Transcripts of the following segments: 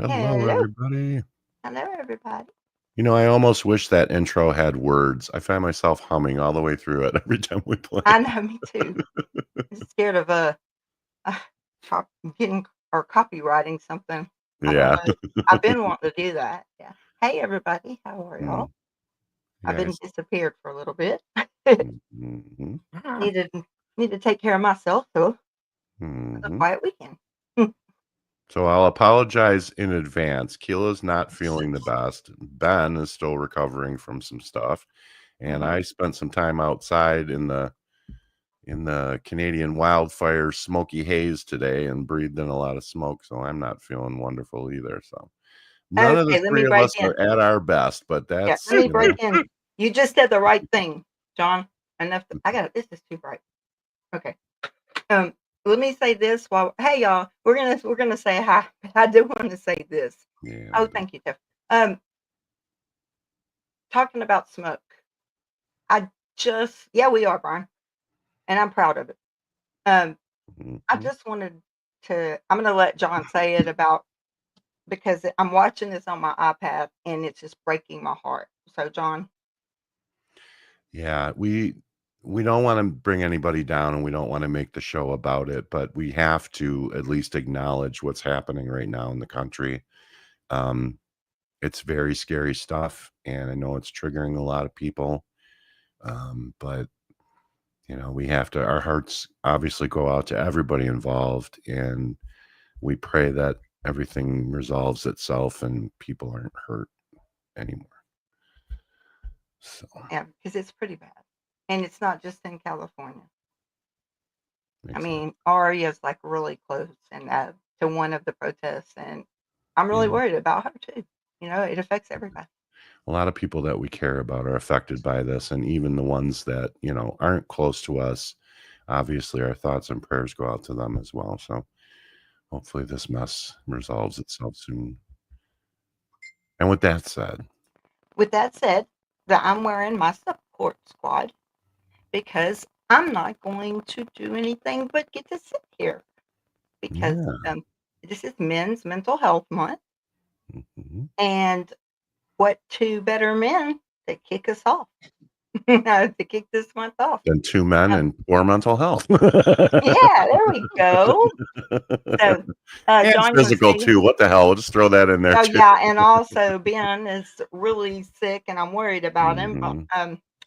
Hello, Hello. everybody. Hello, everybody. You know, I almost wish that intro had words. I find myself humming all the way through it every time we play. I know, me too. I'm scared of uh cop- getting or copywriting something. I don't Yeah. know. I've been wanting to do that. Yeah. Hey, everybody. How are y'all? I've been Yes. disappeared for a little bit. hmm needed need to take care of myself, so it was a hmm quiet weekend. So I'll apologize in advance. Keela's not feeling the best. Ben is still recovering from some stuff. And Mhm. I spent some time outside in the Canadian wildfire smoky haze today and breathed in a lot of smoke. So I'm not feeling wonderful either. So none of the Okay, let me three of break us in. are at our best, but Yeah, that's, let me break in. You just said the right thing, John. Enough. I got it. This is too bright. Okay. Um, let me say this while hey y'all, we're gonna say hi. I do want to say this. yeah, Oh, thank you, Tiff. Um, talking about smoke. I just yeah, we are, Brian, and I'm proud of it. I mhm. just wanted to I'm gonna let John say it about because I'm watching this on my iPad and it's just breaking my heart. So John, Yeah, we don't want to bring anybody down and we don't want to make the show about it, but we have to at least acknowledge what's happening right now in the country. Um, it's very scary stuff, and I know it's triggering a lot of people. But we have to, our hearts obviously go out to everybody involved, and we pray that everything resolves itself and people aren't hurt anymore. So, yeah, because it's pretty bad. And it's not just in California. I exactly. mean, Ari is like really close and to one of the protests, and I'm really Yeah. worried about her too. It affects everybody. A lot of people that we care about are affected by this, and even the ones that aren't close to us, obviously our thoughts and prayers go out to them as well. So hopefully this mess resolves itself soon. And with that said, With that said, that I'm wearing my support squad because I'm not going to do anything but get to sit here because yeah. this is Men's Mental Health Month, Mhm. and what two better men to kick us off, to kick this month off? Then two men Um, and poor mental health. yeah, there we go. So, And John, you want to physical say? too. What the hell? We'll just throw that in there Oh too. yeah, and also Ben is really sick, and I'm worried about him. But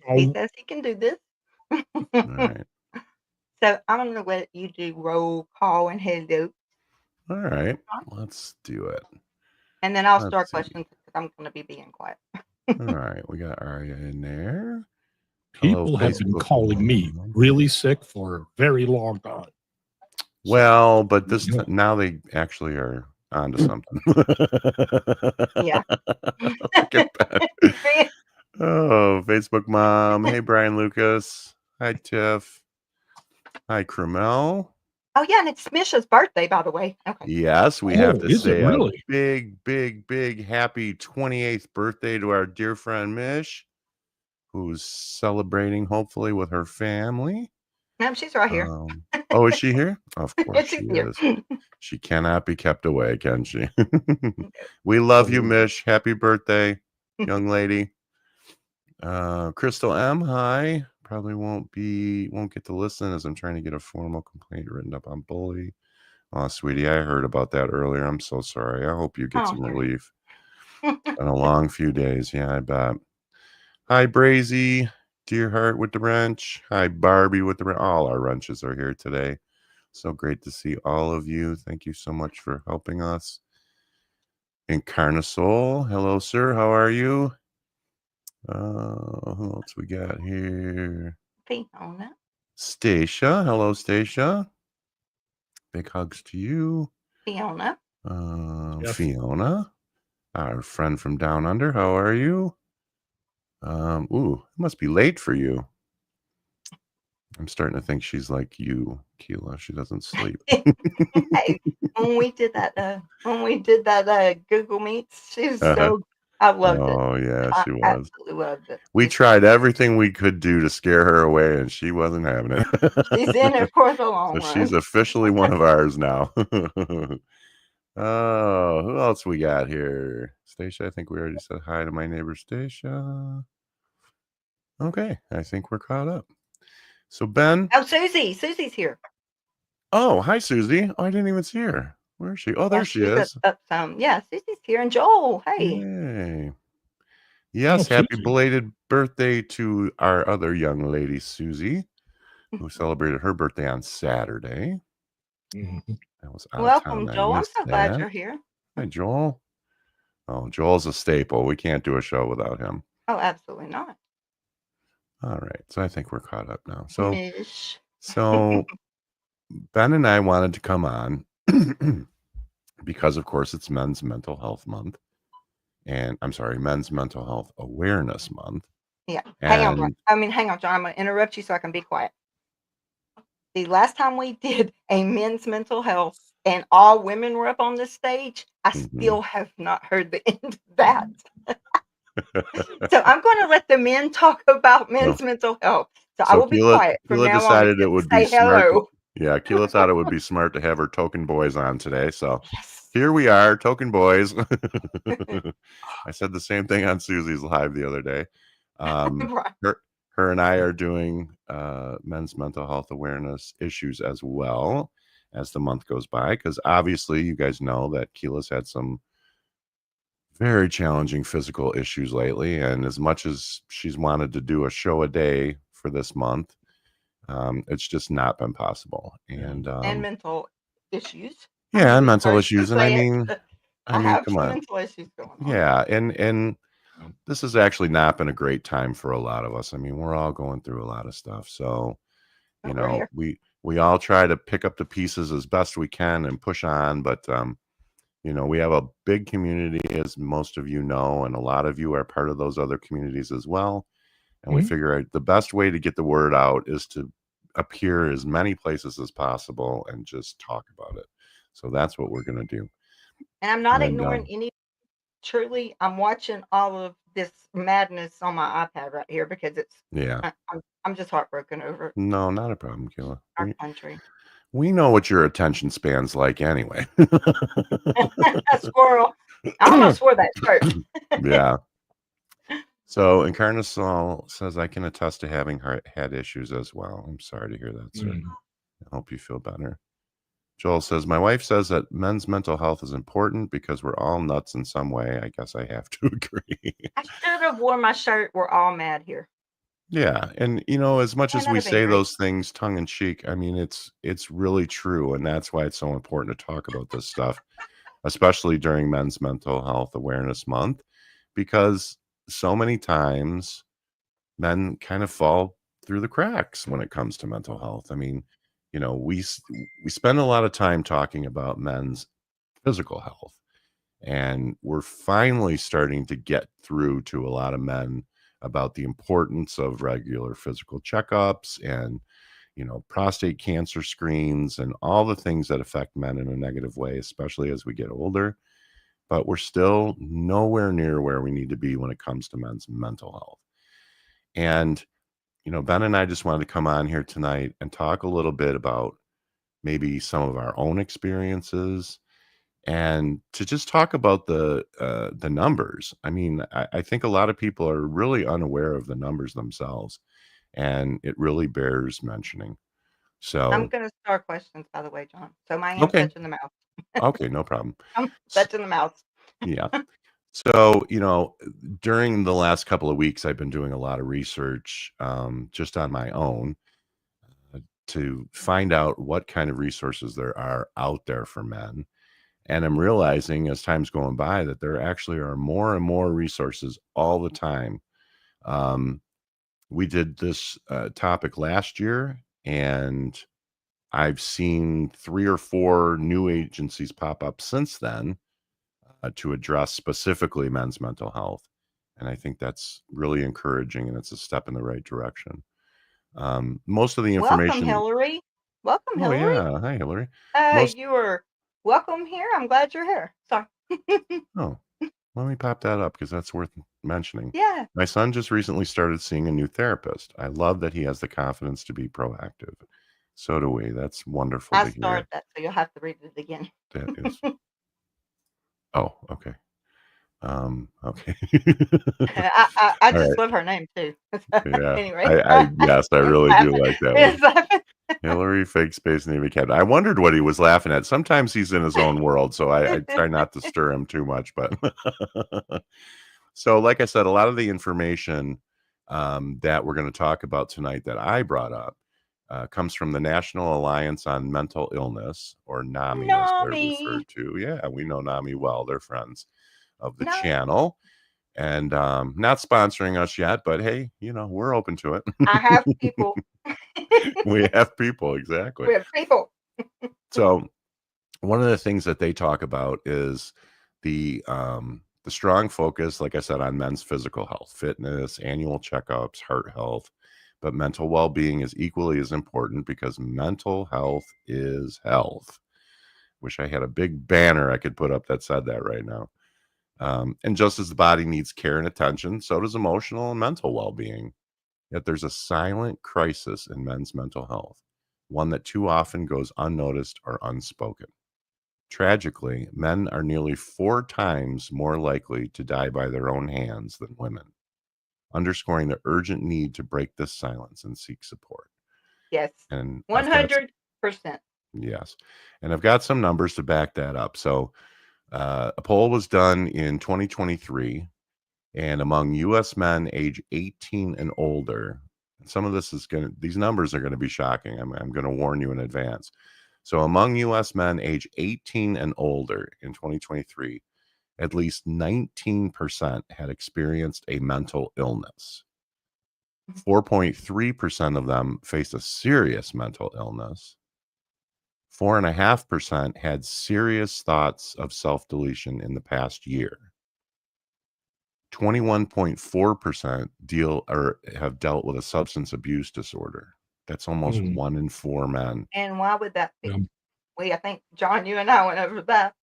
Mhm. he says he can do this. All right. So I'm going to let you do roll call and hello, All right. Let's do it. and then I'll Let's start see. questions because I'm going to be being quiet. All right. We got Arya in there. Hello, People have been Facebook calling me mom. really sick for a very long time. So, Well, but you know, now they actually are onto something. Yeah. Look at that. Oh, Facebook mom. Hey, Brian Lucas. Hi, Tiff. Hi, Crumel. Oh yeah, and it's Misha's birthday, by the way. Okay. Yes, we have oh, to is it say a really? big, big, big happy 28th birthday to our dear friend Mish, who's celebrating hopefully with her family. No, she's right here. Oh, is she here? Of course she She's here. is. She cannot be kept away, can she? We love you, Oh, Mish. Happy birthday, young lady. Crystal M, hi. Probably won't get to listen as I'm trying to get a formal complaint written up on bully. Oh, sweetie, I heard about that earlier. I'm so sorry. I hope you get Oh, some here. relief. It's been a long few days. Yeah, I bet. Hi, Brazy, Deerheart with the wrench. Hi, Barbie with the wrench. All our wrenches are here today. So great to see all of you. Thank you so much for helping us. Incarnasol, hello, sir. How are you? Who else we got here? Fiona. Stacia. Hello, Stacia. Big hugs to you. Fiona. Jeff. Fiona, our friend from down under. How are you? It must be late for you. I'm starting to think she's like you, Keela. She doesn't sleep. Hey, when we did that Google Meets, she was Uh-huh. so I loved it. Oh, yeah, I she was. absolutely loved it. We tried everything we could do to scare her away, and she wasn't having it. She's in it for the So long she's run. officially one of ours now. Oh, who else we got here? Stacia, I think we already said hi to my neighbor Stacia. Okay, I think we're caught up. So Ben. Oh, Susie's here. Oh, hi Susie. Oh, I didn't even see her. Where is she? Oh, Yeah, there she she's is. up some. Yeah, Susie's here. And Joel, hey. Yay. Yes, Oh, happy Susie. belated birthday to our other young lady, Susie, who celebrated her birthday on Saturday. Mhm. I was out of Welcome, town. I Joel. I'm missed so glad that. you're here. Hi, Joel. Oh, Joel's a staple. We can't do a show without him. Oh, absolutely not. All right. So I think we're caught up now. Mish. So Ben and I wanted to come on because, of course, it's Men's Mental Health Month. And I'm sorry, Men's Mental Health Awareness Month. Yeah. Hang on, And John. I'm going to interrupt you so I can be quiet. The last time we did a men's mental health and all women were up on the stage, I still have not heard the end of that. So I'm going to let the men talk about men's mental health. So I will be quiet from Keela now on. decided it would be Say smart. hello. Yeah, Keela thought it would be smart to have her token boys on today. So Yes. here we are, token boys. I said the same thing on Susie's live the other day. Right. Her and I are doing men's mental health awareness issues as well as the month goes by, because obviously you guys know that Keela's had some very challenging physical issues lately, and as much as she's wanted to do a show a day for this month, it's just not been possible. And mental issues. yeah, and I'm mental sorry issues. to And I say it. mean, I have come some on. mental issues going on. Yeah, and this has actually not been a great time for a lot of us. I mean, we're all going through a lot of stuff. So, you But we're know, here. we all try to pick up the pieces as best we can and push on, but you know, we have a big community, as most of you know, and a lot of you are part of those other communities as well. And we Mhm. figure the best way to get the word out is to appear as many places as possible and just talk about it. So that's what we're going to do. And I'm not And ignoring any. Truly, I'm watching all of this madness on my iPad right here because it's. yeah, I'm just heartbroken over no, not a problem, Keila. our country. We know what your attention span's like anyway. Squirrel. I almost swore that shirt. Yeah. So Encarnacion says, I can attest to having had issues as well. I'm sorry to hear that, sir. Mhm. I hope you feel better. Joel says, my wife says that men's mental health is important because we're all nuts in some way. I guess I have to agree. I should have worn my shirt. We're all mad here. Yeah. And, you know, as much as that'd we have been say great. those things tongue in cheek, I mean, it's really true. And that's why it's so important to talk about this stuff, especially during Men's Mental Health Awareness Month, because so many times men kind of fall through the cracks when it comes to mental health. I mean, you know, we spend a lot of time talking about men's physical health, and we're finally starting to get through to a lot of men about the importance of regular physical checkups and, you know, prostate cancer screens and all the things that affect men in a negative way, especially as we get older. But we're still nowhere near where we need to be when it comes to men's mental health. And, you know, Ben and I just wanted to come on here tonight and talk a little bit about maybe some of our own experiences and to just talk about the numbers. I mean, I think a lot of people are really unaware of the numbers themselves, and it really bears mentioning. I'm So, going to start questions, by the way, John. So I am okay, touching the mouth. okay, no problem. I'm S- touching the mouth. Yeah. So, you know, during the last couple of weeks, I've been doing a lot of research just on my own to find out what kind of resources there are out there for men. And I'm realizing as time's going by that there actually are more and more resources all the time. Um, we did this topic last year, and I've seen 3 or 4 new agencies pop up since then to address specifically men's mental health. And I think that's really encouraging, and it's a step in the right direction. Most of the Welcome, information. Hillary. Welcome, Oh, Hillary. yeah. Hi, Hillary. Most. You are welcome here. I'm glad you're here. Sorry. Oh, let me pop that up because that's worth mentioning. Yeah. My son just recently started seeing a new therapist. I love that he has the confidence to be proactive. So do we. That's wonderful I to hear. started that, so you'll have to read it again. That is Oh, okay. Okay. I All just right. love her name too. Yeah. Anyway, Yes, I it's really do laughing. like that one. It's laughing. Hillary Fake Space Navy Cat. I wondered what he was laughing at. Sometimes he's in his own world, so I try not to stir him too much. But so, like I said, a lot of the information that we're going to talk about tonight that I brought up comes from the National Alliance on Mental Illness, or NAMI as they're Nami, referred to. Yeah, we know NAMI well. They're friends of the Nami. channel. And not sponsoring us yet, but hey, we're open to it. I have people. We have people, exactly. We have people. So one of the things that they talk about is the strong focus, like I said, on men's physical health, fitness, annual checkups, heart health, but mental well-being is equally as important because mental health is health. Wish I had a big banner I could put up that said that right now. And just as the body needs care and attention, so does emotional and mental well-being. Yet there's a silent crisis in men's mental health, one that too often goes unnoticed or unspoken. Tragically, men are nearly 4 times more likely to die by their own hands than women, underscoring the urgent need to break this silence and seek support. Yes, And I've got 100%. yes, and I've got some numbers to back that up. So, a poll was done in 2023, and among U.S. men age 18 and older, some of this is these numbers are going to be shocking. I'm going to warn you in advance. So, among U.S. men age 18 and older in 2023, at least 19% had experienced a mental illness. 4.3% of them faced a serious mental illness. 4.5% had serious thoughts of self-deletion in the past year. 21.4% have dealt with a substance abuse disorder. That's almost 1 in 4 men. And why would that be? Yeah. I think, John, you and I went over that.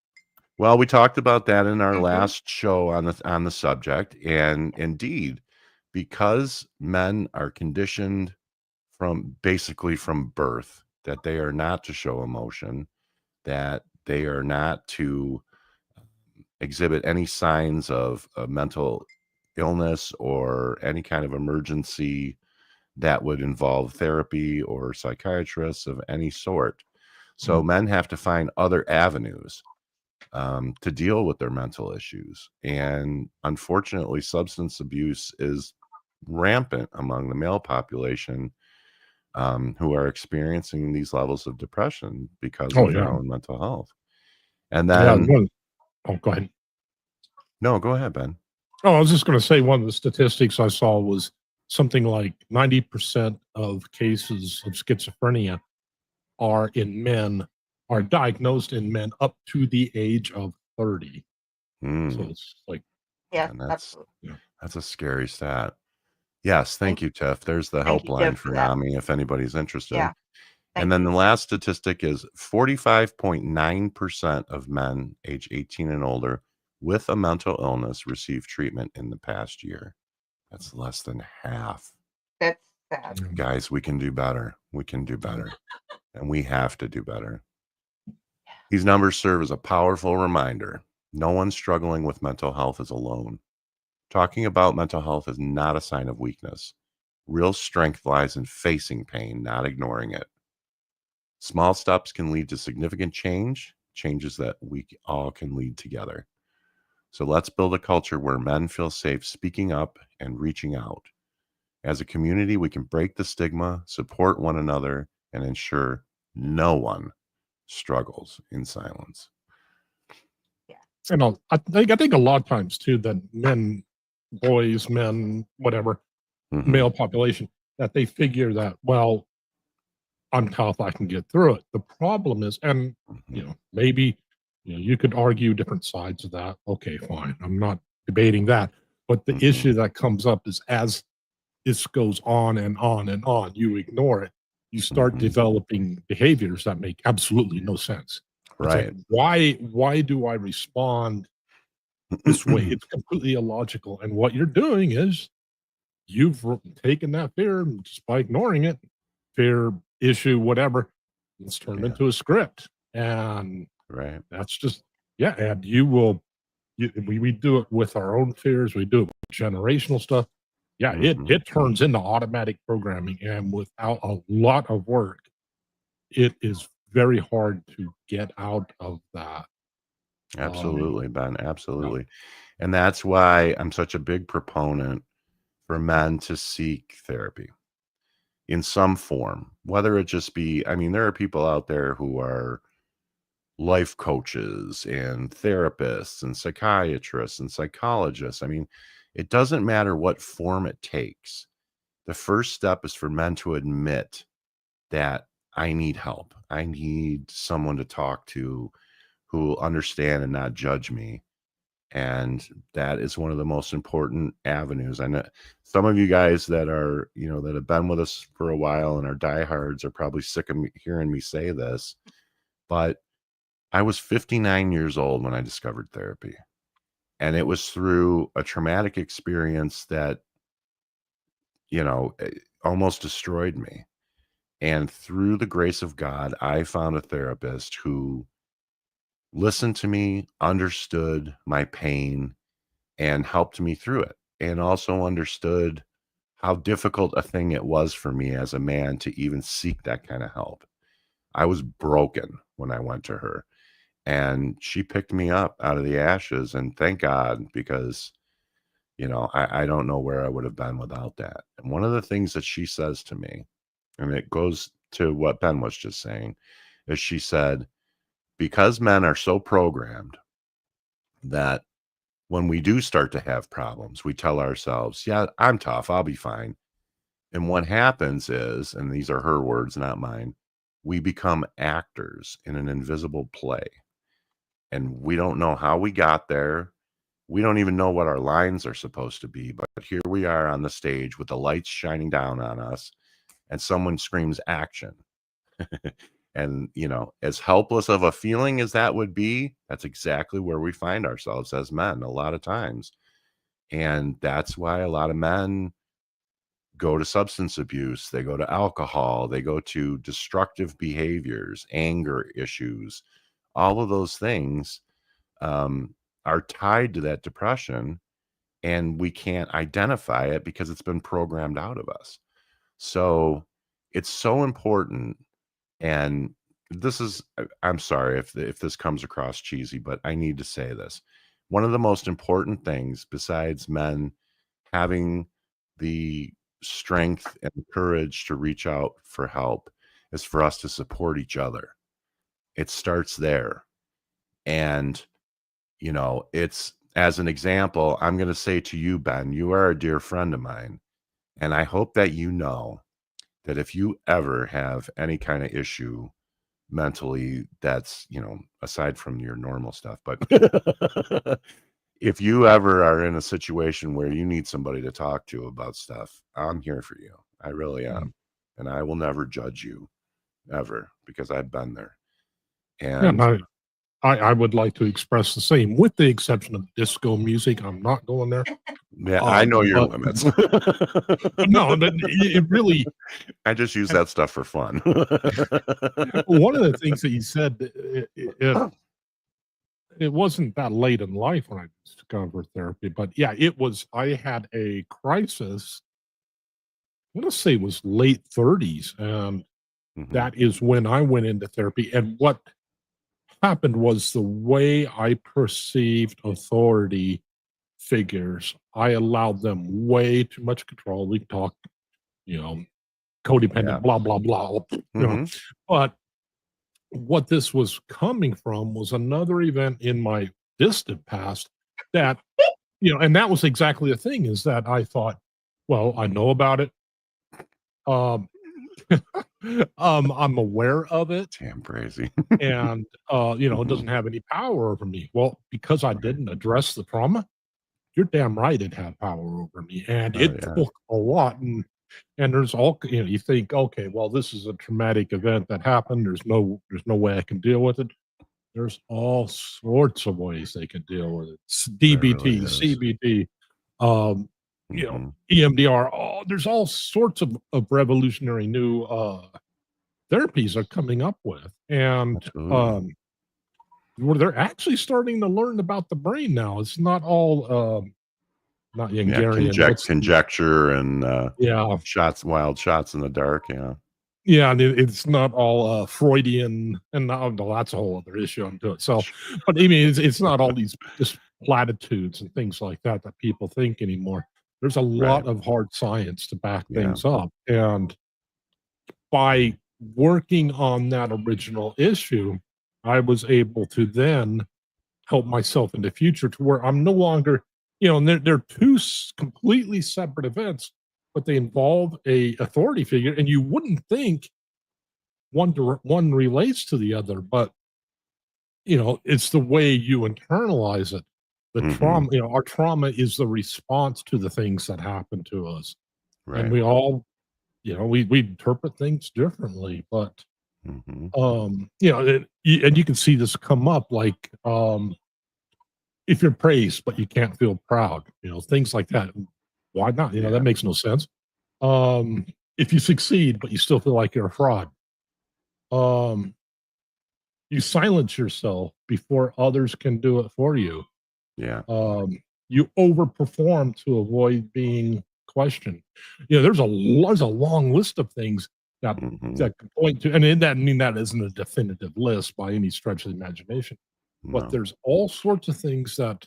Well, we talked about that in our Mhm. last show on the subject, and indeed, because men are conditioned from birth that they are not to show emotion, that they are not to exhibit any signs of mental illness or any kind of emergency that would involve therapy or psychiatrists of any sort. So men have to find other avenues to deal with their mental issues. And unfortunately, substance abuse is rampant among the male population who are experiencing these levels of depression because Oh of their yeah. own mental health. And Yeah. then, Go ahead. no, go ahead, Ben. Oh, I was just going to say one of the statistics I saw was something like 90% of cases of schizophrenia are diagnosed in men up to the age of 30. So Mm, it's like, Yes, and absolutely. that's a scary stat. Yes, thank you, Tiff. There's the Thank you, helpline Jeff, for for that. NAMI if anybody's interested. Yeah, And thank then you. the last statistic is 45.9% of men age 18 and older with a mental illness receive treatment in the past year. That's less than half. That's sad. Guys, we can do better. We can do better. And we have to do better. These numbers serve as a powerful reminder. No one struggling with mental health is alone. Talking about mental health is not a sign of weakness. Real strength lies in facing pain, not ignoring it. Small steps can lead to significant changes that we all can lead together. So let's build a culture where men feel safe speaking up and reaching out. As a community, we can break the stigma, support one another, and ensure no one struggles in silence. and I think a lot of times too that men, boys, men, whatever, male population, that they figure that, well, I'm tough, I can get through it. The problem is, and maybe you could argue different sides of that. Okay, fine. I'm not debating that. But the issue that comes up is as this goes on and on and on, you ignore it, you start developing behaviors that make absolutely no sense. It's Right. like, why do I respond this way? It's completely illogical. And what you're doing is you've taken that fear and just by ignoring it, fear, issue, whatever, it's turned into a script. And Right. that's just, and you will we do it with our own fears. We do it with generational stuff. Yeah, it turns into automatic programming, and without a lot of work, it is very hard to get out of that. Absolutely, Ben. Absolutely. And that's why I'm such a big proponent for men to seek therapy in some form, whether it just be, I mean, there are people out there who are life coaches and therapists and psychiatrists and psychologists. I mean, it doesn't matter what form it takes. The first step is for men to admit that I need help. I need someone to talk to who will understand and not judge me. And that is one of the most important avenues. I know some of you guys that are, that have been with us for a while and are diehards are probably sick of hearing me say this, but I was 59 years old when I discovered therapy. And it was through a traumatic experience that, almost destroyed me. And through the grace of God, I found a therapist who listened to me, understood my pain, and helped me through it. And also understood how difficult a thing it was for me as a man to even seek that kind of help. I was broken when I went to her. And she picked me up out of the ashes, and thank God, because, I don't know where I would have been without that. And one of the things that she says to me, and it goes to what Ben was just saying, is she said, because men are so programmed that when we do start to have problems, we tell ourselves, yeah, I'm tough, I'll be fine. And what happens is, and these are her words, not mine, we become actors in an invisible play. And we don't know how we got there. We don't even know what our lines are supposed to be. But here we are on the stage with the lights shining down on us, and someone screams action. And, as helpless of a feeling as that would be, that's exactly where we find ourselves as men a lot of times. And that's why a lot of men go to substance abuse, they go to alcohol, they go to destructive behaviors, anger issues. All of those things are tied to that depression, and we can't identify it because it's been programmed out of us. So it's so important. And I'm sorry if this comes across cheesy, but I need to say this. One of the most important things, besides men having the strength and the courage to reach out for help, is for us to support each other. It starts there. And, it's, as an example, I'm going to say to you, Ben, you are a dear friend of mine. And I hope that that if you ever have any kind of issue mentally, that's, aside from your normal stuff, but if you ever are in a situation where you need somebody to talk to about stuff, I'm here for you. I really am. And I will never judge you ever, because I've been there. And I would like to express the same, with the exception of disco music. I'm not going there. Yeah, I know your limits. No, it really. I just use that stuff for fun. One of the things that you said, it wasn't that late in life when I discovered therapy, but yeah, it was. I had a crisis. I want to say it was late 30s, and that is when I went into therapy. And what happened was, the way I perceived authority figures, I allowed them way too much control. We talk, codependent, blah blah blah. But what this was coming from was another event in my distant past that, and that was exactly the thing, is that I thought, well, I know about it. I'm aware of it. Damn crazy. And, it doesn't have any power over me. Well, because I didn't address the trauma, you're damn right it had power over me. And it took a lot. And there's all, you think, okay, well, this is a traumatic event that happened. There's no way I can deal with it. There's all sorts of ways they can deal with it. DBT, CBT, EMDR. There's all sorts of revolutionary new therapies are coming up with. And where they're actually starting to learn about the brain now. It's not all not Hungarian. Conjecture and yeah, wild shots in the dark. Yeah. Yeah, and it's not all Freudian, and that's a whole other issue onto it. So, but I mean, it's not all these just platitudes and things like that that people think anymore. There's a lot of hard science to back things up, and by working on that original issue, I was able to then help myself in the future to where I'm no longer, and they're two completely separate events, but they involve a authority figure, and you wouldn't think one relates to the other, but it's the way you internalize it. The trauma, our trauma is the response to the things that happen to us, and we all, we interpret things differently, but and you can see this come up like if you're praised but you can't feel proud, things like that. Why not? That makes no sense. If you succeed but you still feel like you're a fraud, you silence yourself before others can do it for you. You overperform to avoid being questioned. There's a long list of things that that can point to, and I mean that isn't a definitive list by any stretch of the imagination, but there's all sorts of things that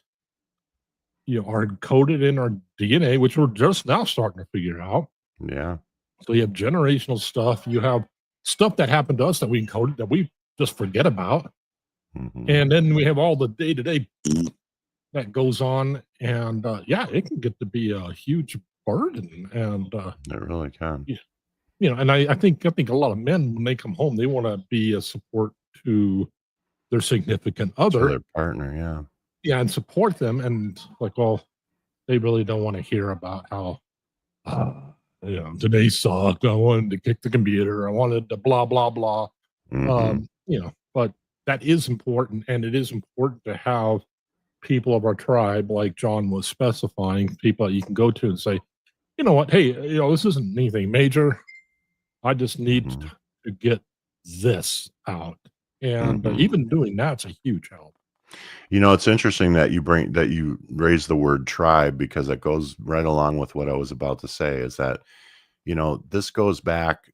are encoded in our DNA, which we're just now starting to figure out. So you have generational stuff. You have stuff that happened to us that we encoded that we just forget about. And then we have all the day-to-day that goes on. And it can get to be a huge burden. And it really can. And I think a lot of men, when they come home, they want to be a support to their significant other. To their partner, and support them. And like, well, they really don't want to hear about how today sucked. I wanted to kick the computer. I wanted to blah, blah, blah. But that is important. And it is important to have people of our tribe, like John was specifying, people that you can go to and say, you know what, hey, this isn't anything major. I just need to get this out. And even doing that's a huge help. It's interesting that you raise the word tribe, because it goes right along with what I was about to say, is that, this goes back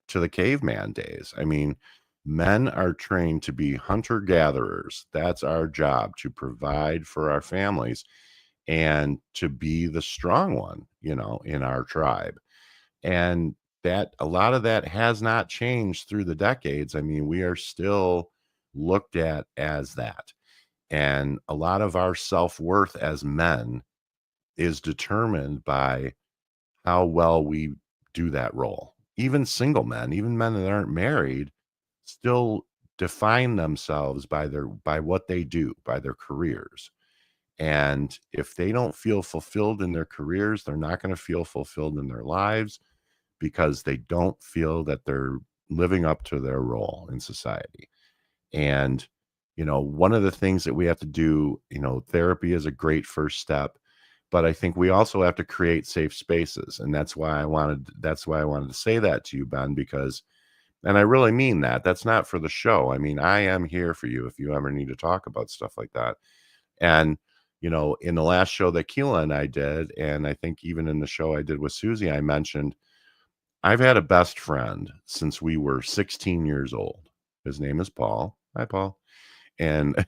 to the caveman days. I mean, men are trained to be hunter-gatherers. That's our job, to provide for our families and to be the strong one, in our tribe. And that a lot of that has not changed through the decades. I mean, we are still looked at as that. And a lot of our self-worth as men is determined by how well we do that role. Even single men, even men that aren't married, still define themselves by what they do, by their careers. And if they don't feel fulfilled in their careers, they're not going to feel fulfilled in their lives, because they don't feel that they're living up to their role in society. And one of the things that we have to do, therapy is a great first step, but I think we also have to create safe spaces. And that's why I wanted to say that to you, Ben, because, and I really mean that. That's not for the show. I mean, I am here for you if you ever need to talk about stuff like that. And, in the last show that Keela and I did, and I think even in the show I did with Susie, I mentioned I've had a best friend since we were 16 years old. His name is Paul. Hi, Paul. And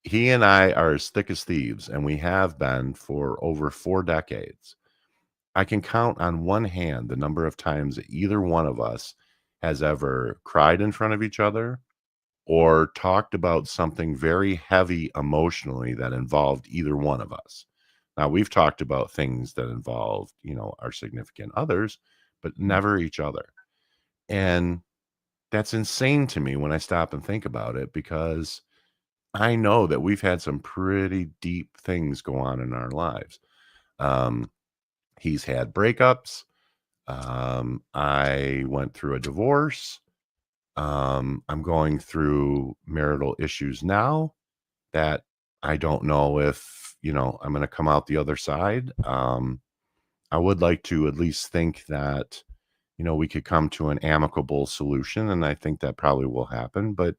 he and I are as thick as thieves, and we have been for over 4 decades. I can count on one hand the number of times that either one of us has ever cried in front of each other or talked about something very heavy emotionally that involved either one of us. Now, we've talked about things that involved, our significant others, but never each other. And that's insane to me when I stop and think about it, because I know that we've had some pretty deep things go on in our lives. He's had breakups. I went through a divorce. I'm going through marital issues now that I don't know if, I'm going to come out the other side. I would like to at least think that, we could come to an amicable solution, and I think that probably will happen. But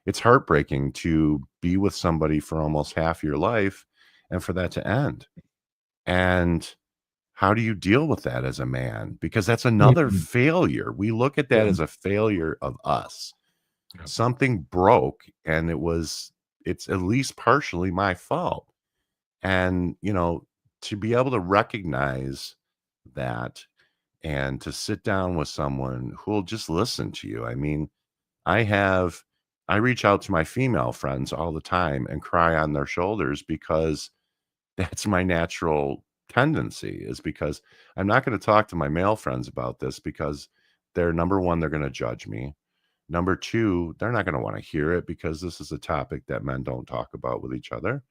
it's heartbreaking to be with somebody for almost half your life and for that to end. And how do you deal with that as a man? Because that's another Mhm. failure. We look at that Yeah. as a failure of us. Yeah. Something broke, and it's at least partially my fault. And, to be able to recognize that and to sit down with someone who will just listen to you. I mean, I reach out to my female friends all the time and cry on their shoulders because that's my natural tendency, is because I'm not going to talk to my male friends about this because they're number one, they're going to judge me. Number two, they're not going to want to hear it because this is a topic that men don't talk about with each other.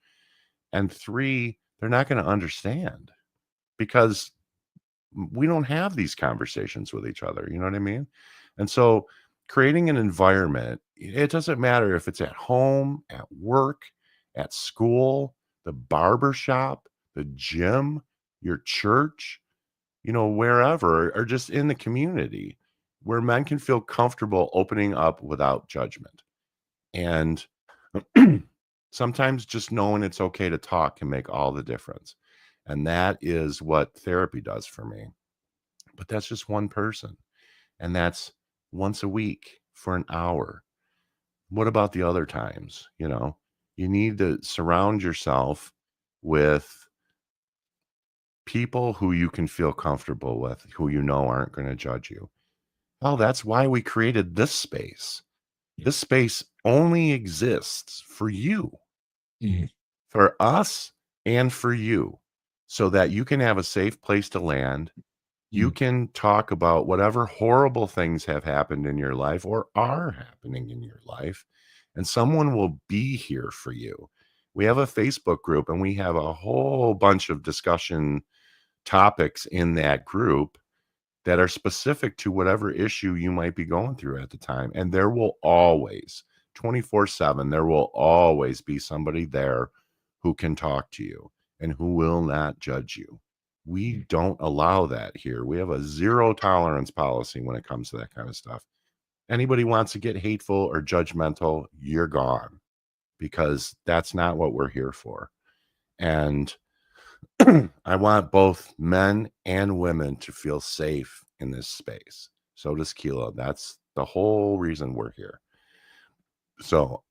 And three, they're not going to understand because we don't have these conversations with each other. You know what I mean? And so creating an environment, it doesn't matter if it's at home, at work, at school, the barber shop, the gym, your church, wherever, or just in the community where men can feel comfortable opening up without judgment. And sometimes just knowing it's okay to talk can make all the difference. And that is what therapy does for me. But that's just one person. And that's once a week for an hour. What about the other times? You need to surround yourself with people who you can feel comfortable with, who aren't going to judge you. Oh, that's why we created this space. This space only exists for you, for us, and for you, so that you can have a safe place to land. You can talk about whatever horrible things have happened in your life or are happening in your life, and someone will be here for you. We have a Facebook group, and we have a whole bunch of discussion topics in that group that are specific to whatever issue you might be going through at the time. And there will always, 24/7, there will always be somebody there who can talk to you and who will not judge you. We don't allow that here. We have a zero tolerance policy when it comes to that kind of stuff. Anybody wants to get hateful or judgmental, you're gone, because that's not what we're here for. And I want both men and women to feel safe in this space. So does Kilo. That's the whole reason we're here. So,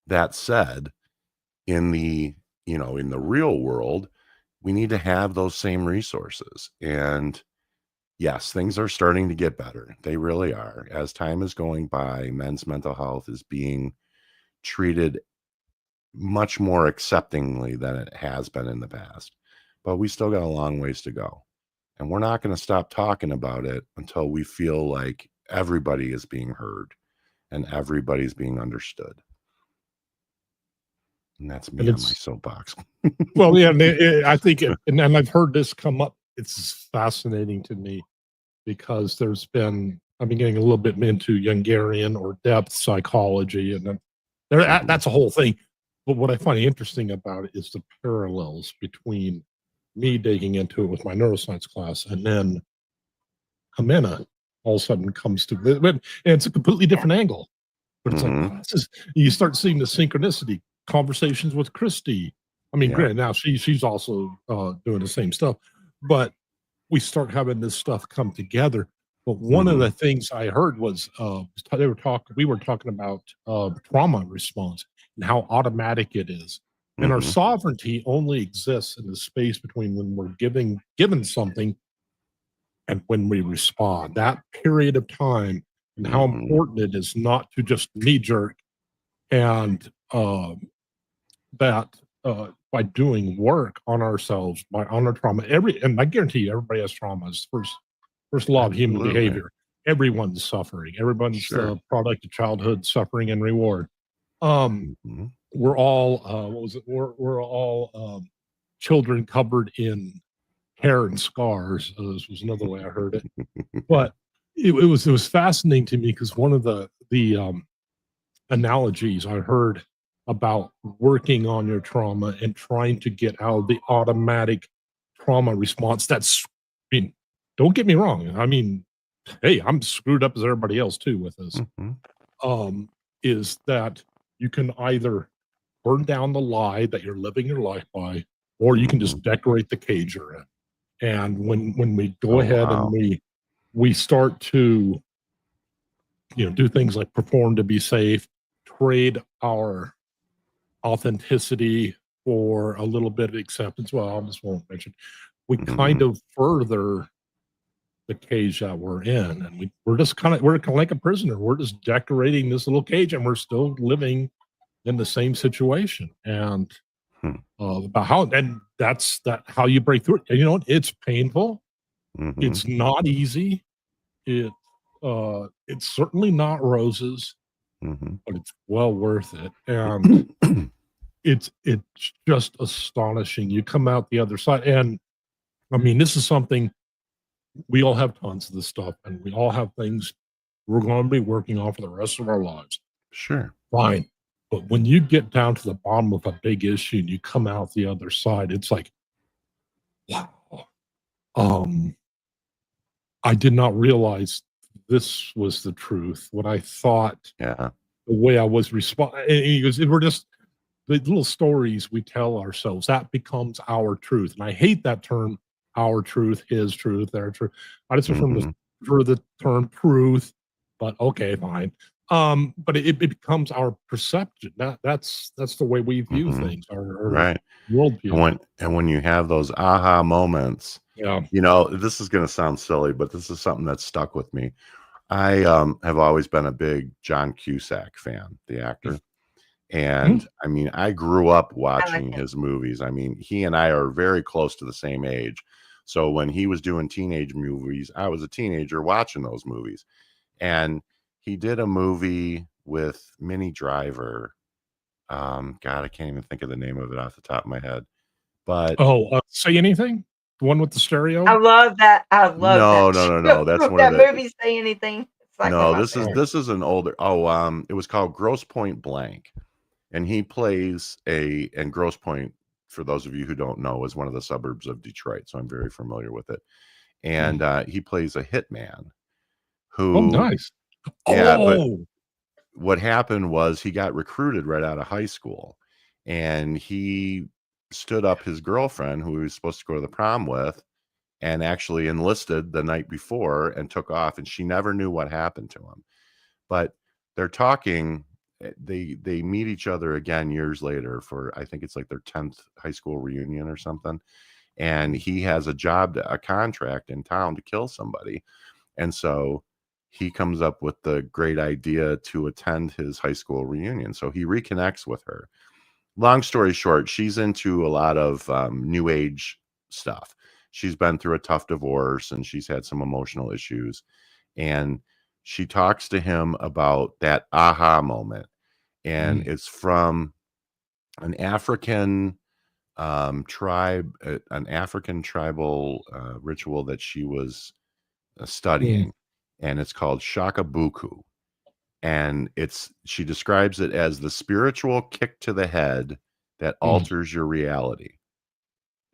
that said, in the real world, we need to have those same resources. And yes, things are starting to get better. They really are. As time is going by, men's mental health is being treated much more acceptingly than it has been in the past. But we still got a long ways to go. And we're not going to stop talking about it until we feel like everybody is being heard and everybody's being understood. And that's me on my soapbox. Well, yeah, I think, and I've heard this come up. It's fascinating to me because I've been getting a little bit into Jungian or depth psychology, and that's a whole thing. But what I find interesting about it is the parallels between me digging into it with my neuroscience class, and then Jimena all of a sudden comes to it, and it's a completely different angle. But it's like, you start seeing the synchronicity, conversations with Christy. I mean, granted, now she's also doing the same stuff, but we start having this stuff come together. But one of the things I heard was we were talking about trauma response and how automatic it is. And our sovereignty only exists in the space between when we're given something and when we respond. That period of time, and how important it is not to just knee jerk, and that by doing work on ourselves, on our trauma, and I guarantee you, everybody has trauma. It's first law of human behavior. Everyone's suffering. Everyone's the product of childhood suffering and reward. We're all what was it? We're all children covered in hair and scars. This was another way I heard it. But it was fascinating to me because one of the analogies I heard about working on your trauma and trying to get out of the automatic trauma response. Don't get me wrong. I mean, hey, I'm screwed up as everybody else too with this. is that you can either burn down the lie that you're living your life by, or you can just decorate the cage you're in. And when we go ahead and we start to, do things like perform to be safe, trade our authenticity for a little bit of acceptance. Well, I just won't mention. We kind of further the cage that we're in, and we're kind of like a prisoner. We're just decorating this little cage, and we're still living in the same situation. And that's how you break through it. It's painful. It's not easy. It's certainly not roses, but it's well worth it. And it's just astonishing. You come out the other side, and I mean, this is something we all have tons of this stuff, and we all have things we're going to be working on for the rest of our lives. Sure. Fine. But when you get down to the bottom of a big issue and you come out the other side, it's like, wow. I did not realize this was the truth. What I thought, the way I was responding, we're just the little stories we tell ourselves, that becomes our truth. And I hate that term, our truth, his truth, their truth. I just prefer the term truth, but okay, fine. But it becomes our perception. That's the way we view things, our worldview. And when you have those aha moments, this is going to sound silly, but this is something that's stuck with me. I have always been a big John Cusack fan, the actor. And I mean, I grew up watching his movies. I mean, he and I are very close to the same age. So when he was doing teenage movies, I was a teenager watching those movies. And he did a movie with Minnie Driver. God, I can't even think of the name of it off the top of my head. But Say Anything? The one with the stereo? I love that. I love that. No. That's one that of the movie. Say Anything. Like no, this is an older. It was called Grosse Pointe Blank, and he plays and Grosse Pointe, for those of you who don't know, is one of the suburbs of Detroit, so I'm very familiar with it. And he plays a hitman who. Oh, nice. Yeah, but what happened was he got recruited right out of high school, and he stood up his girlfriend, who he was supposed to go to the prom with, and actually enlisted the night before and took off, and she never knew what happened to him. But they're talking, they meet each other again years later for, I think it's like their 10th high school reunion or something. And he has a contract in town to kill somebody. And so he comes up with the great idea to attend his high school reunion. So he reconnects with her. Long story short, she's into a lot of new age stuff. She's been through a tough divorce, and she's had some emotional issues. And she talks to him about that aha moment. And it's from an African tribe, an African tribal ritual that she was studying. And it's called Shakabuku. And she describes it as the spiritual kick to the head that alters your reality.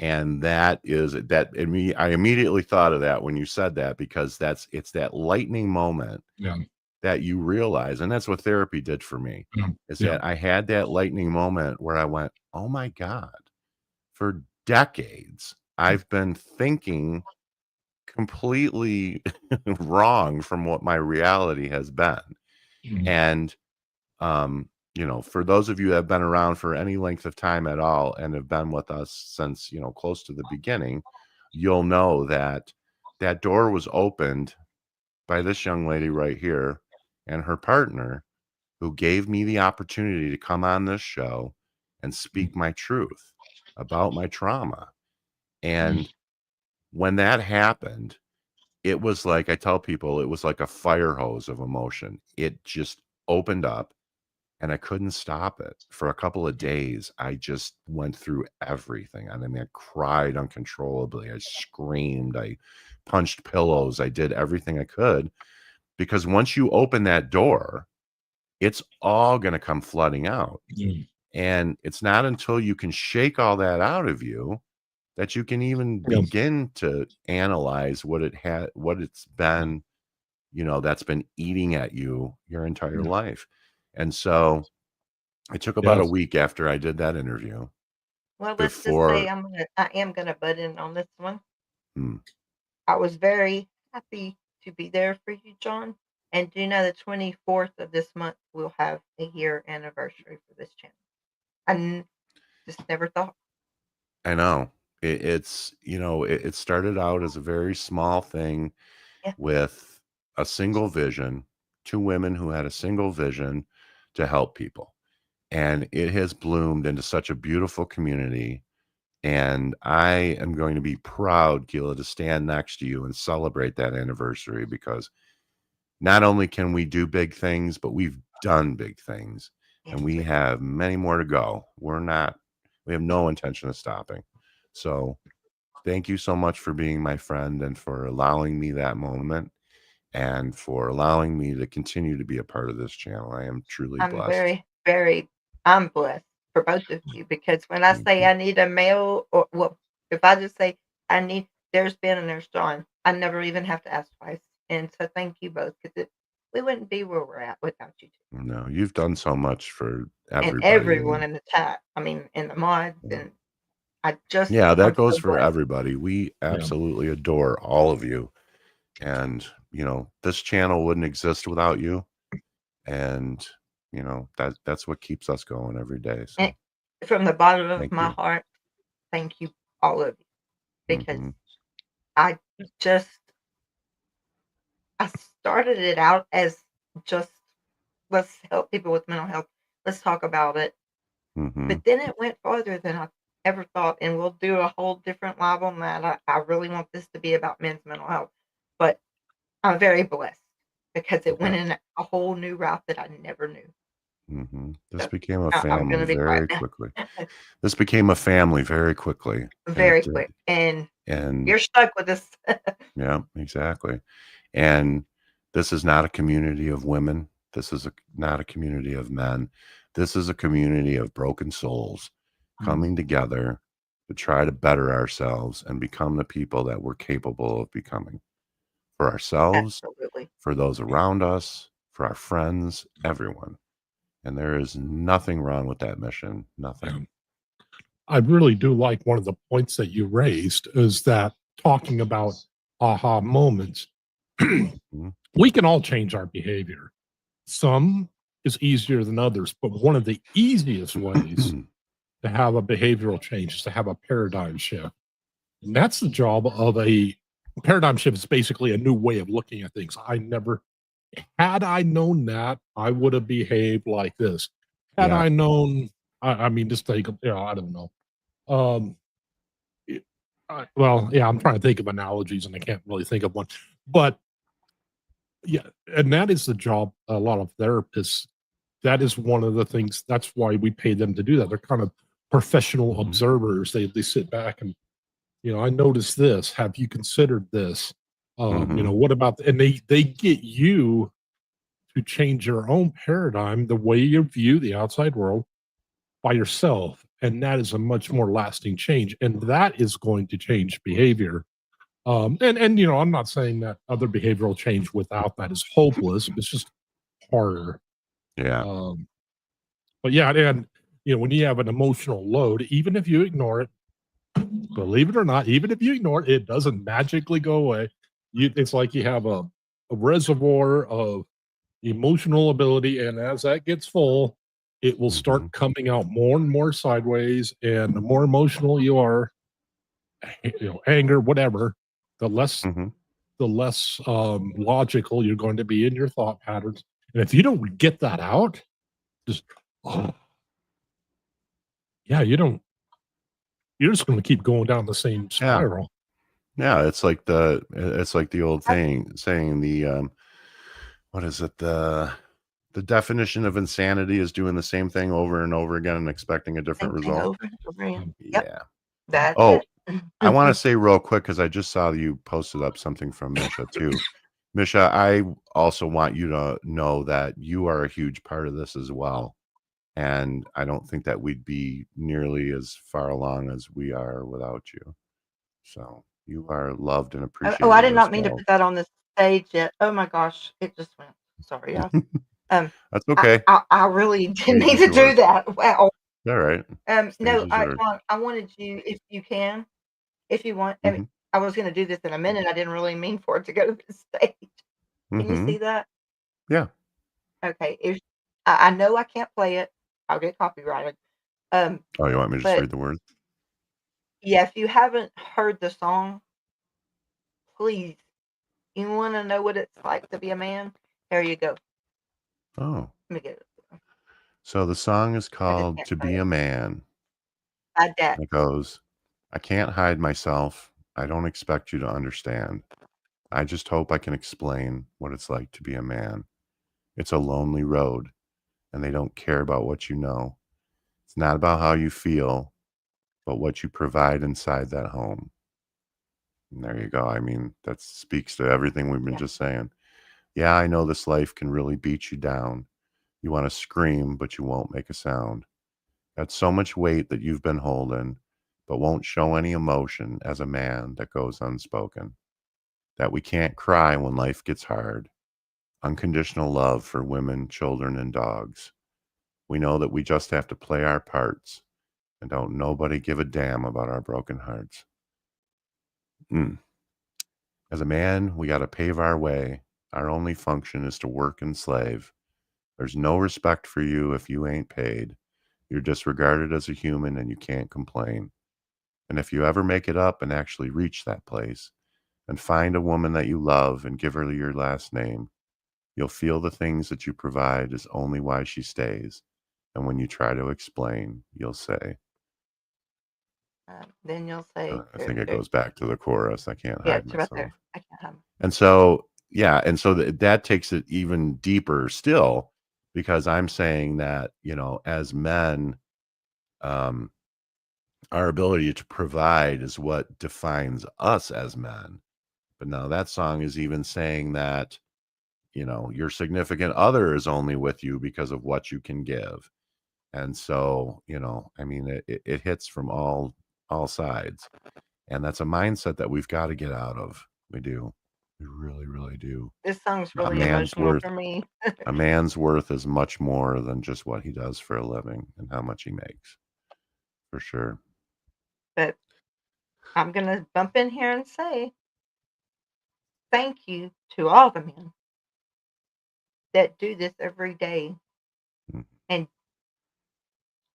And I immediately thought of that when you said that, because it's that lightning moment that you realize. And that's what therapy did for me, that I had that lightning moment where I went, oh my God, for decades, I've been thinking completely wrong from what my reality has been. And, for those of you that have been around for any length of time at all and have been with us since, close to the beginning, you'll know that that door was opened by this young lady right here and her partner, who gave me the opportunity to come on this show and speak my truth about my trauma. And when that happened, it was like, I tell people, it was like a fire hose of emotion. It just opened up, and I couldn't stop it. For a couple of days, I just went through everything. I mean, I cried uncontrollably. I screamed. I punched pillows. I did everything I could, because once you open that door, it's all going to come flooding out. And it's not until you can shake all that out of you that you can even begin to analyze what it's been that's been eating at you your entire life. And so it took about a Yes. week after I did that interview Well, let's just say before. I am gonna butt in on this one. Hmm, I was very happy to be there for you, John. And do you know the 24th of this month we'll have a year anniversary for this channel? Just never thought. I know it started out as a very small thing Yeah, with a single vision, two women who had a single vision to help people. And it has bloomed into such a beautiful community. And I am going to be proud, Gila, to stand next to you and celebrate that anniversary, because not only can we do big things, but we've done big things. yes, And we we have many more to go. We have no intention of stopping. So thank you so much for being my friend and for allowing me that moment and for allowing me to continue to be a part of this channel. I am truly I'm blessed. I'm blessed for both of you, because when I Thank say you. I need a male, or well, if I just say there's Ben and there's John, I never even have to ask twice. And so thank you both, because we wouldn't be where we're at without you two. No, you've done so much for And everybody. everyone in the chat, I mean, in the mods, and Yeah, that I'm goes so for blessed. everybody. We Yeah. absolutely adore all of you. And, this channel wouldn't exist without you. And, that's what keeps us going every day. So And from the bottom of thank my you. heart, thank you, all of you, because Hmm. I just I started it out as just let's help people with mental health. Let's talk about it. Hmm. But then it went farther than I ever thought, and we'll do a whole different live on that. I really want this to be about men's mental health, but I'm very blessed because it went Yeah. in a whole new route that I never knew. This So became a I'm family gonna be quiet very now. quickly. This became a family very quickly. And it Very did. quick, and And you're stuck with us. yeah, exactly. And this is not a community of women. This is not a community of men. This is a community of broken souls coming together to try to better ourselves and become the people that we're capable of becoming for ourselves, Absolutely. for those around us, for our friends, everyone. And there is nothing wrong with that mission. Nothing. Yeah. I really do like one of the points that you raised is that talking about aha moments, Mhm. we can all change our behavior. Some is easier than others, but one of the easiest ways to have a behavioral change is to have a paradigm shift. And that's the job of a paradigm shift is basically a new way of looking at things. Had I known that, I would have behaved like this. Had Yeah. I known, I mean, just take, I don't know. Um, well, yeah, I'm trying to think of analogies and I can't really think of one, but yeah, and that is the job a lot of therapists. That is one of the things. That's why we pay them to do that. They're kind of professional observers. They sit back and I noticed this. Have you considered this? Hmm. What about? And they get you to change your own paradigm, the way you view the outside world by yourself, and that is a much more lasting change, and that is going to change behavior. And I'm not saying that other behavioral change without that is hopeless. It's just harder. Yeah. Um, but yeah, and when you have an emotional load, even if you ignore it, believe it or not, even if you ignore it, it doesn't magically go away. It's like you have a reservoir of emotional ability, and as that gets full, it will Hmm. start coming out more and more sideways. And the more emotional you are, anger, whatever, the less Hmm. logical you're going to be in your thought patterns. And if you don't get that out, just oh, yeah, you're just going to keep going down the same Yeah. spiral. Yeah. It's like the old saying, what is it? The definition of insanity is doing the same thing over and over again and expecting a different Same thing result. over and over again. Yep, Yeah. that's Oh, it. I want to say real quick, because I just saw you posted up something from Misha too. Misha, I also want you to know that you are a huge part of this as well. And I don't think that we'd be nearly as far along as we are without you. So you are loved and Oh, I appreciated did as not mean to well. put that on this stage yet. Oh my gosh, it just went. Sorry, y'all. That's okay. I really didn't Stage need is to do yours. that. Wow. All right. Stage No, is yours. I wanted you, if you can, if you want. I mean, Mhm. I was going to do this in a minute. I didn't really mean for it to go to the stage. Can you see Mhm. that? Yeah. Okay. If I know I can't play it, I'll get copyrighted. Oh, you want me to just But read the words? yeah, if you haven't heard the song, please, you want to know what it's like to be a man? There you go. Oh. Let me get it. So the song is I just called can't To play Be it. a Man. Bad dad. It goes, I can't hide myself. I don't expect you to understand. I just hope I can explain what it's like to be a man. It's a lonely road, and they don't care about what you know. It's not about how you feel, but what you provide inside that home. And there you go. I mean, that speaks to everything we've been Yeah. just saying. Yeah, I know this life can really beat you down. You want to scream, but you won't make a sound. Got so much weight that you've been holding, but won't show any emotion as a man that goes unspoken. That we can't cry when life gets hard. Unconditional love for women, children, and dogs. We know that we just have to play our parts and don't nobody give a damn about our broken hearts. Mm. As a man, we got to pave our way. Our only function is to work and slave. There's no respect for you if you ain't paid. You're disregarded as a human and you can't complain. And if you ever make it up and actually reach that place and find a woman that you love and give her your last name, you'll feel the things that you provide is only why she stays. And when you try to explain, you'll say, Then you'll say, I think it goes back to the chorus, I can't yeah, hide it's right myself. there. I can't have 'em. And so, yeah, and so that takes it even deeper still, because I'm saying that, as men, um, our ability to provide is what defines us as men. But now that song is even saying that, your significant other is only with you because of what you can give. And so, I mean, it hits from all sides. And that's a mindset that we've got to get out of. We do. We really, really do. This song's A really man's emotional worth for me. a man's worth is much more than just what he does for a living and how much he makes. For sure. But I'm going to bump in here and say thank you to all the men that do this every day. Mm. And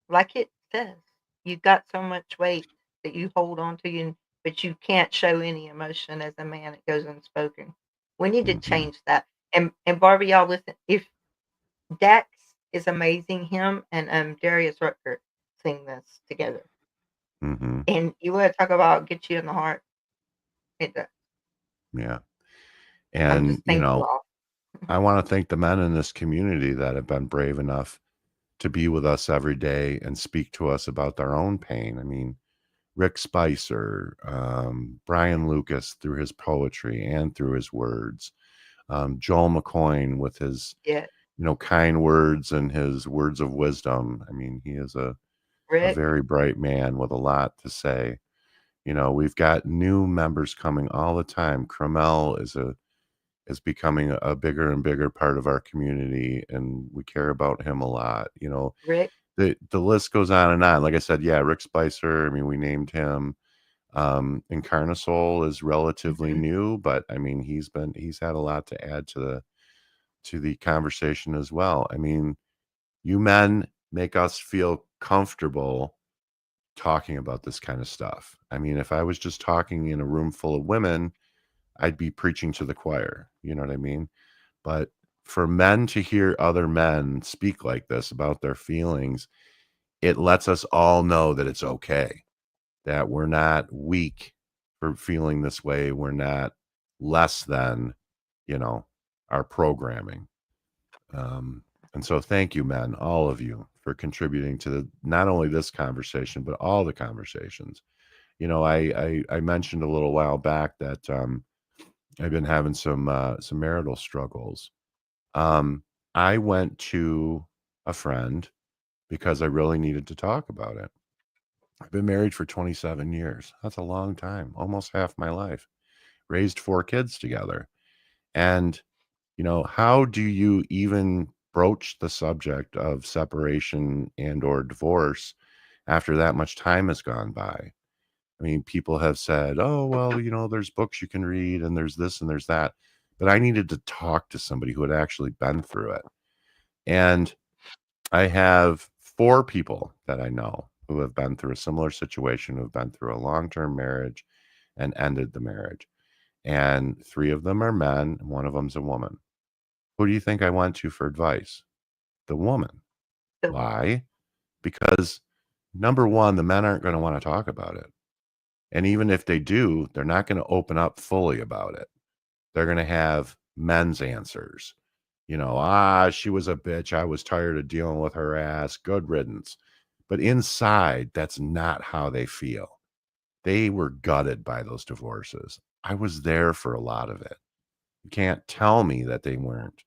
like it says, you've got so much weight that you hold on to, but you can't show any emotion as a man. It goes unspoken. We need to Mhm. change that. And Barbie, y'all listen. If Dax is amazing, him and Darius Rucker sing this together. Mhm. And you want to talk about get you in the heart? It does. Yeah. I'm just And, thank you all. I want to thank the men in this community that have been brave enough to be with us every day and speak to us about their own pain. I mean, Rick Spicer, Brian Lucas through his poetry and through his words, Joel McCoyne with his, Yeah, kind words and his words of wisdom. I mean, he is a Rick, very bright man with a lot to say. We've got new members coming all the time. Cromel is becoming a bigger and bigger part of our community, and we care about him a lot. Rick. The list goes on and on. Like I said, yeah, Rick Spicer. I mean, we named him. Incarnasol is relatively Mhm. new, but I mean, he's had a lot to add to the conversation as well. I mean, you men make us feel comfortable talking about this kind of stuff. I mean, if I was just talking in a room full of women, I'd be preaching to the choir. You know what I mean? But for men to hear other men speak like this about their feelings, it lets us all know that it's okay, that we're not weak for feeling this way. We're not less than, our programming. And so thank you, men, all of you, for contributing to not only this conversation, but all the conversations. I mentioned a little while back that I've been having some marital struggles. Um, I went to a friend because I really needed to talk about it. I've been married for 27 years. That's a long time, almost half my life. Raised 4 kids together. And, how do you even broach the subject of separation and or divorce after that much time has gone by? I mean, people have said, oh, well, there's books you can read and there's this and there's that. But I needed to talk to somebody who had actually been through it. And I have 4 people that I know who have been through a similar situation, who've been through a long-term marriage and ended the marriage. And 3 of them are men, and 1 of them's a woman. Who do you think I went to for advice? The woman. The- Why? Because number 1, the men aren't going to want to talk about it. And even if they do, they're not going to open up fully about it. They're going to have men's answers. She was a bitch. I was tired of dealing with her ass. Good riddance. But inside, that's not how they feel. They were gutted by those divorces. I was there for a lot of it. You can't tell me that they weren't.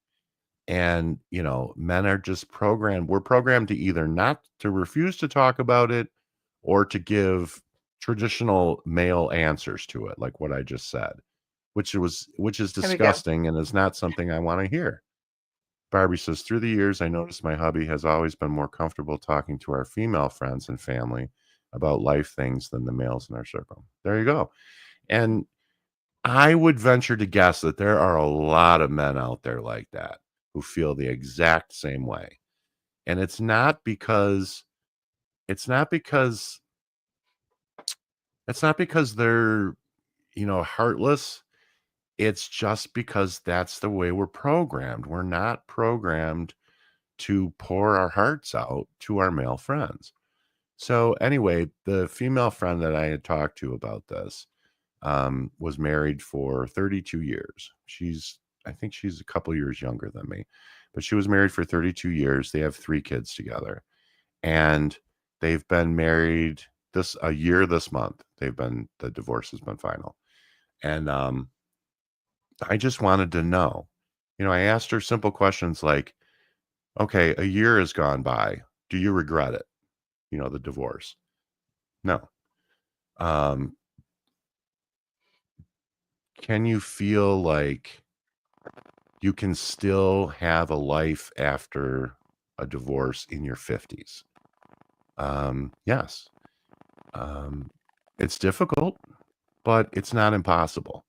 And, men are just programmed. We're programmed to either not to refuse to talk about it or to give traditional male answers to it, like what I just said, which is There we go. disgusting and is not something I want to hear. Barbie says, through the years, I noticed my hubby has always been more comfortable talking to our female friends and family about life things than the males in our circle. There you go. And I would venture to guess that there are a lot of men out there like that who feel the exact same way. And it's not because they're, heartless. It's just because that's the way we're programmed. We're not programmed to pour our hearts out to our male friends. So anyway, the female friend that I had talked to about this was married for 32 years. I think she's a couple years younger than me, but she was married for 32 years. They have 3 kids together, and they've been married a year this month. The divorce has been final. And I just wanted to know, I asked her simple questions like, okay, a year has gone by. Do you regret it? The divorce? No. Um, can you feel like you can still have a life after a divorce in your 50s? Yes. It's difficult, but it's not impossible.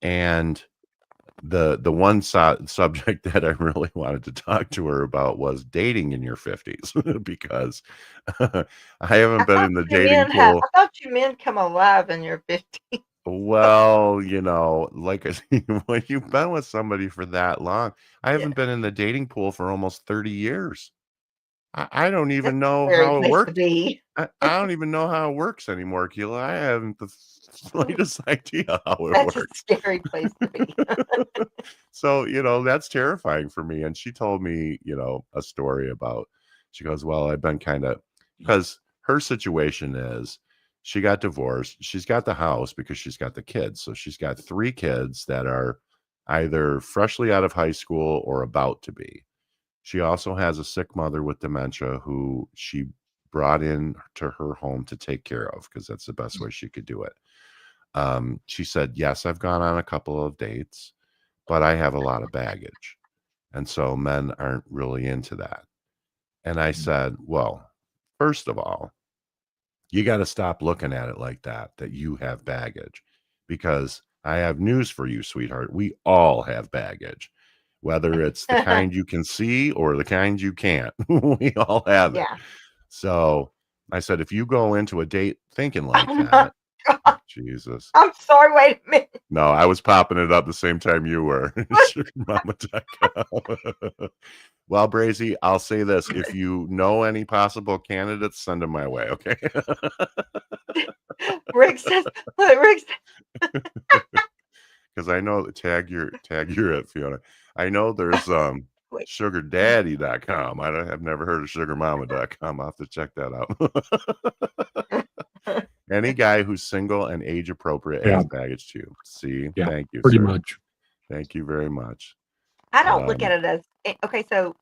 And the one subject that I really wanted to talk to her about was dating in your 50s because I haven't been in the dating pool. I thought you men come alive in your 50s. Well, like I said, when you've been with somebody for that long, I haven't been in the dating pool for almost 30 years. I don't even know how it works. I don't even know how it works anymore, Keela. I haven't the slightest idea how it That's works. a scary place to be. So, that's terrifying for me. And she told me, a story about, she goes, well, I've been because her situation is she got divorced. She's got the house because she's got the kids. So she's got 3 kids that are either freshly out of high school or about to be. She also has a sick mother with dementia who she brought in to her home to take care of because that's the best way she could do it. She said, yes, I've gone on a couple of dates, but I have a lot of baggage. And so men aren't really into that. And I said, well, first of all, you got to stop looking at it like that you have baggage, because I have news for you, sweetheart. We all have baggage, whether it's the kind you can see or the kind you can't. We all have it. Yeah. So I said, if you go into a date thinking like that, God. Jesus. I'm sorry. Wait a minute. No, I was popping it up the same time you were. SugarMama.com. Well, Brazy, I'll say this. If you know any possible candidates, send them my way, okay? Rick says, Because I know that tag your it, Fiona. I know there's sugardaddy.com. I've never heard of sugarmama.com. I'll have to check that out. Any guy who's single and age appropriate has baggage too. See, thank you, pretty sir. much. Thank you very much. I don't look at it as okay. So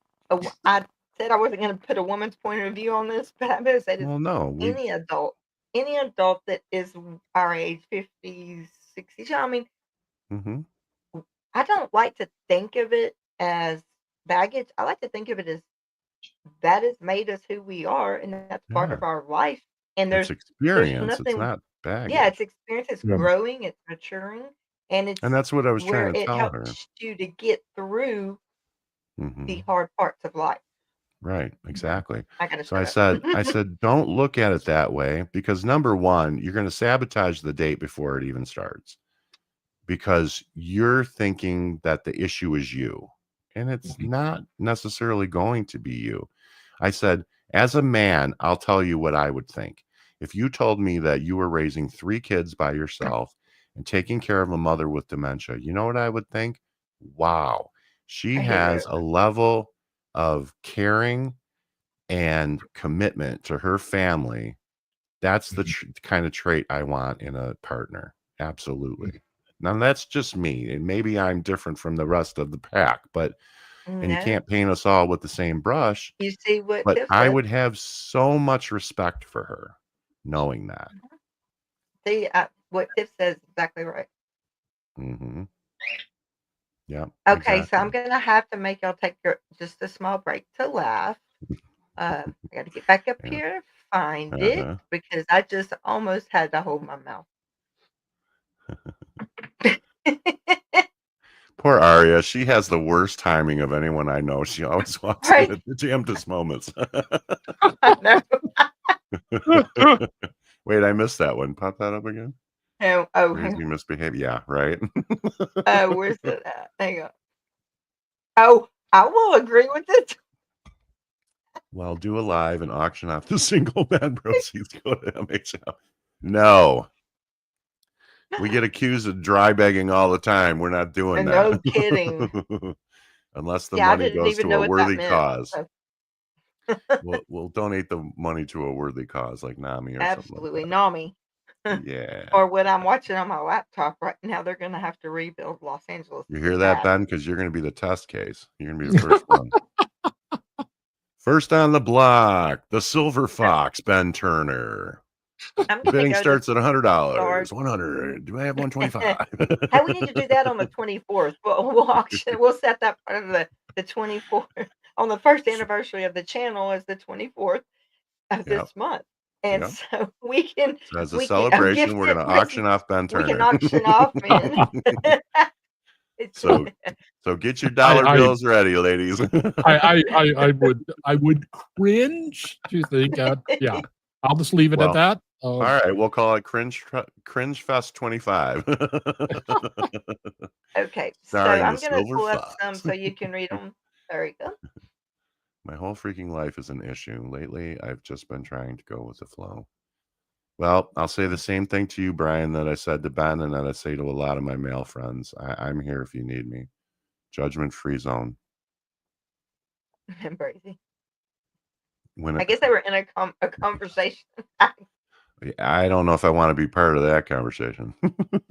I said I wasn't going to put a woman's point of view on this, but I'm going to say this: Well, no, any adult that is our age, 50s, 60s. I mean, I don't like to think of it as baggage. I like to think of it as that has made us who we are, and that's part Yeah. of our life. And It's there's experience. It's nothing. not Yeah, it's baggage. experience. It's Yeah. growing. It's maturing, and it's And that's what I was where trying to it tell her. helps you to get through Hmm. the hard parts of life. Right, exactly. I gotta So shut I up. said, don't look at it that way because number one, you're going to sabotage the date before it even starts because you're thinking that the issue is you, and it's not necessarily going to be you. I said, as a man, I'll tell you what I would think. If you told me that you were raising 3 kids by yourself and taking care of a mother with dementia, you know what I would think? Wow, she I hit it has a over. level of caring and commitment to her family. That's the kind of trait I want in a partner. Absolutely. Now that's just me, and maybe I'm different from the rest of the pack, but and you No, can't paint us all with the same brush. you see what But Tiff I said. would have so much respect for her, knowing that. See, what Tiff says is exactly right. Hmm. Yeah, Okay, so I'm exactly. gonna have to make y'all take just a small break to laugh. I got to get back up Yeah. here, find it, Uh-huh. because I just almost had to hold my mouth. Poor Aria. She has the worst timing of anyone I know. She always walks in Right? at the damnedest moments. I know. Wait, I missed that one. Pop that up again. Oh, hang Crazy on. misbehavior. Yeah, right. Where's it at? Hang on. Oh, I will agree with it. Well, do a live and auction off the single man proceeds. Go to MHL. No, we get accused of dry begging all the time. We're not doing No kidding. that. Unless the Yeah, I money didn't goes even to know a what that worthy meant. cause. So, We'll donate the money to a worthy cause like NAMI or something like absolutely, Nami. that. Yeah. Or what I'm watching on my laptop right now, they're going to have to rebuild Los Angeles You hear pretty that, bad. Ben? Because you're going to be the test case. You're going to be the first one. First on the block, the Silver Fox, Ben Turner. I'm The going to bidding go to starts at $100. start. 100. Do I have 125? Hey, we need to do that on the 24th. We'll auction. We'll set that part of the 24th on the first anniversary of the channel is the 24th of Yep. this month, and Yep. so we can So as a we can celebration, gift we're it. going to auction off Ben We can Turner. auction off and so get your I dollar I bills ready, ladies. I would cringe to think that. Yeah, I'll just leave it at Well, that. all right, we'll call it Cringe Fest 25. okay. So Starring I'm the gonna Silver pull up Fox. some so you can read them. There you go. My whole freaking life is an issue. Lately, I've just been trying to go with the flow. Well, I'll say the same thing to you, Brian, that I said to Ben and that I say to a lot of my male friends. I'm here if you need me. Judgment-free zone. Crazy. When I guess they were in a conversation. I don't know if I want to be part of that conversation.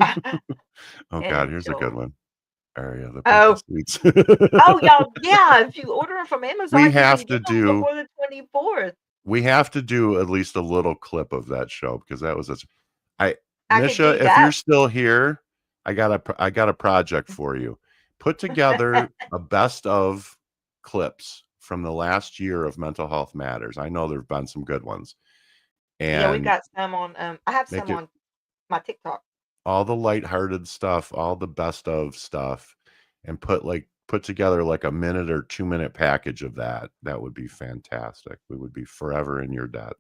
Oh God, here's a good one. Aria, the purple seats. Oh, y'all, yeah. If you order them from Amazon, We you have can to get them do. before the 24th. We have to do at least a little clip of that show because that was I could Misha, do if you're that. still here, I got a project for you. Put together a best of clips from the last year of Mental Health Matters. I know there've been some good ones. Yeah, we've And got some on. I have make some it on my TikTok. all the lighthearted stuff, all the best of stuff, and put together like a minute or 2-minute package of that. That would be fantastic. We would be forever in your debt.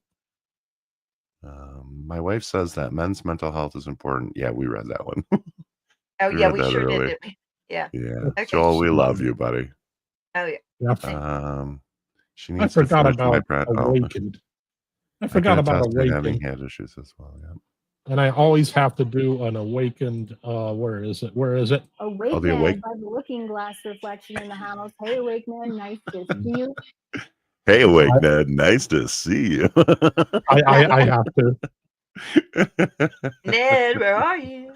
My wife says that men's mental health is important. Yeah, we read that one. Oh, We yeah, read we that sure did. early. Didn't we? Yeah. Yeah. Okay. Joel, we love you, buddy. Oh, yeah. Yeah. She I needs to forgot finish my about bread. Awakened. I I can forgot about attest to having Awakened, head issues as well. Yeah. and I always have to do an Awakened. Where is it? Where is it? Awake the man awake. by the looking glass reflection in the house. Hey, awake man, nice to see you. Hey, awake, Ned. Nice to see you. I have to. Ned, where are you?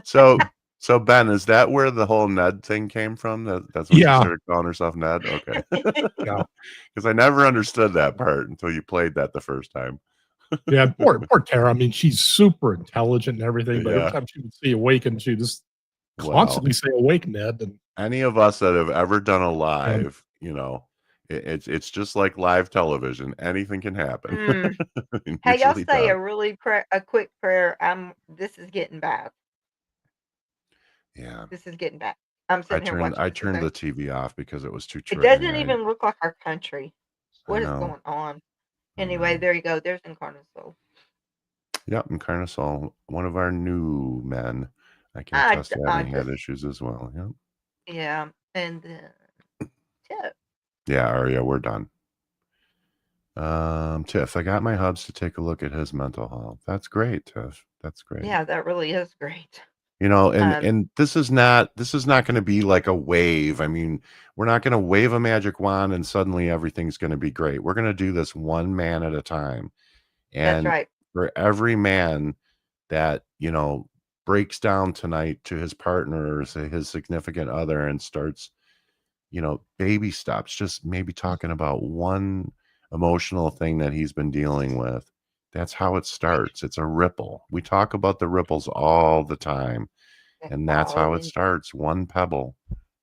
So Ben, is that where the whole Ned thing came from? That's when she Yeah. started calling herself Ned? Okay. Yeah. Because I never understood that part until you played that the first time. Yeah, poor Tara. I mean, she's super intelligent and everything, but Yeah. every time she would see Awakened, she just Well, constantly say awake, Ned. And any of us that have ever done a live, you know, it's just like live television. Anything can happen. Mm. It Hey, y'all usually say does. a quick prayer. This is getting bad. Yeah. This is getting bad. I'm I sitting here watching this, turned okay? the TV off because it was too It doesn't triggering. even look like our country. I What is know. going on? I Anyway, know. there you go. There's Incarnate Soul. Yep, and Carnosol, one of our new men. I can attest to I having had just, issues as well. Yep. yeah. And then, Tip. Yeah, Aria, we're done. Tiff, I got my hubs to take a look at his mental health. That's great, Tiff. That's great. Yeah, that really is great. You know, and this is not going to be like a wave. I mean, we're not going to wave a magic wand and suddenly everything's going to be great. We're going to do this one man at a time. That's And right. for every man that, you know, breaks down tonight to his partner or say his significant other and starts, you know, baby steps, just maybe talking about one emotional thing that he's been dealing with. That's how it starts. It's a ripple. We talk about the ripples all the time, and that's how it starts. One pebble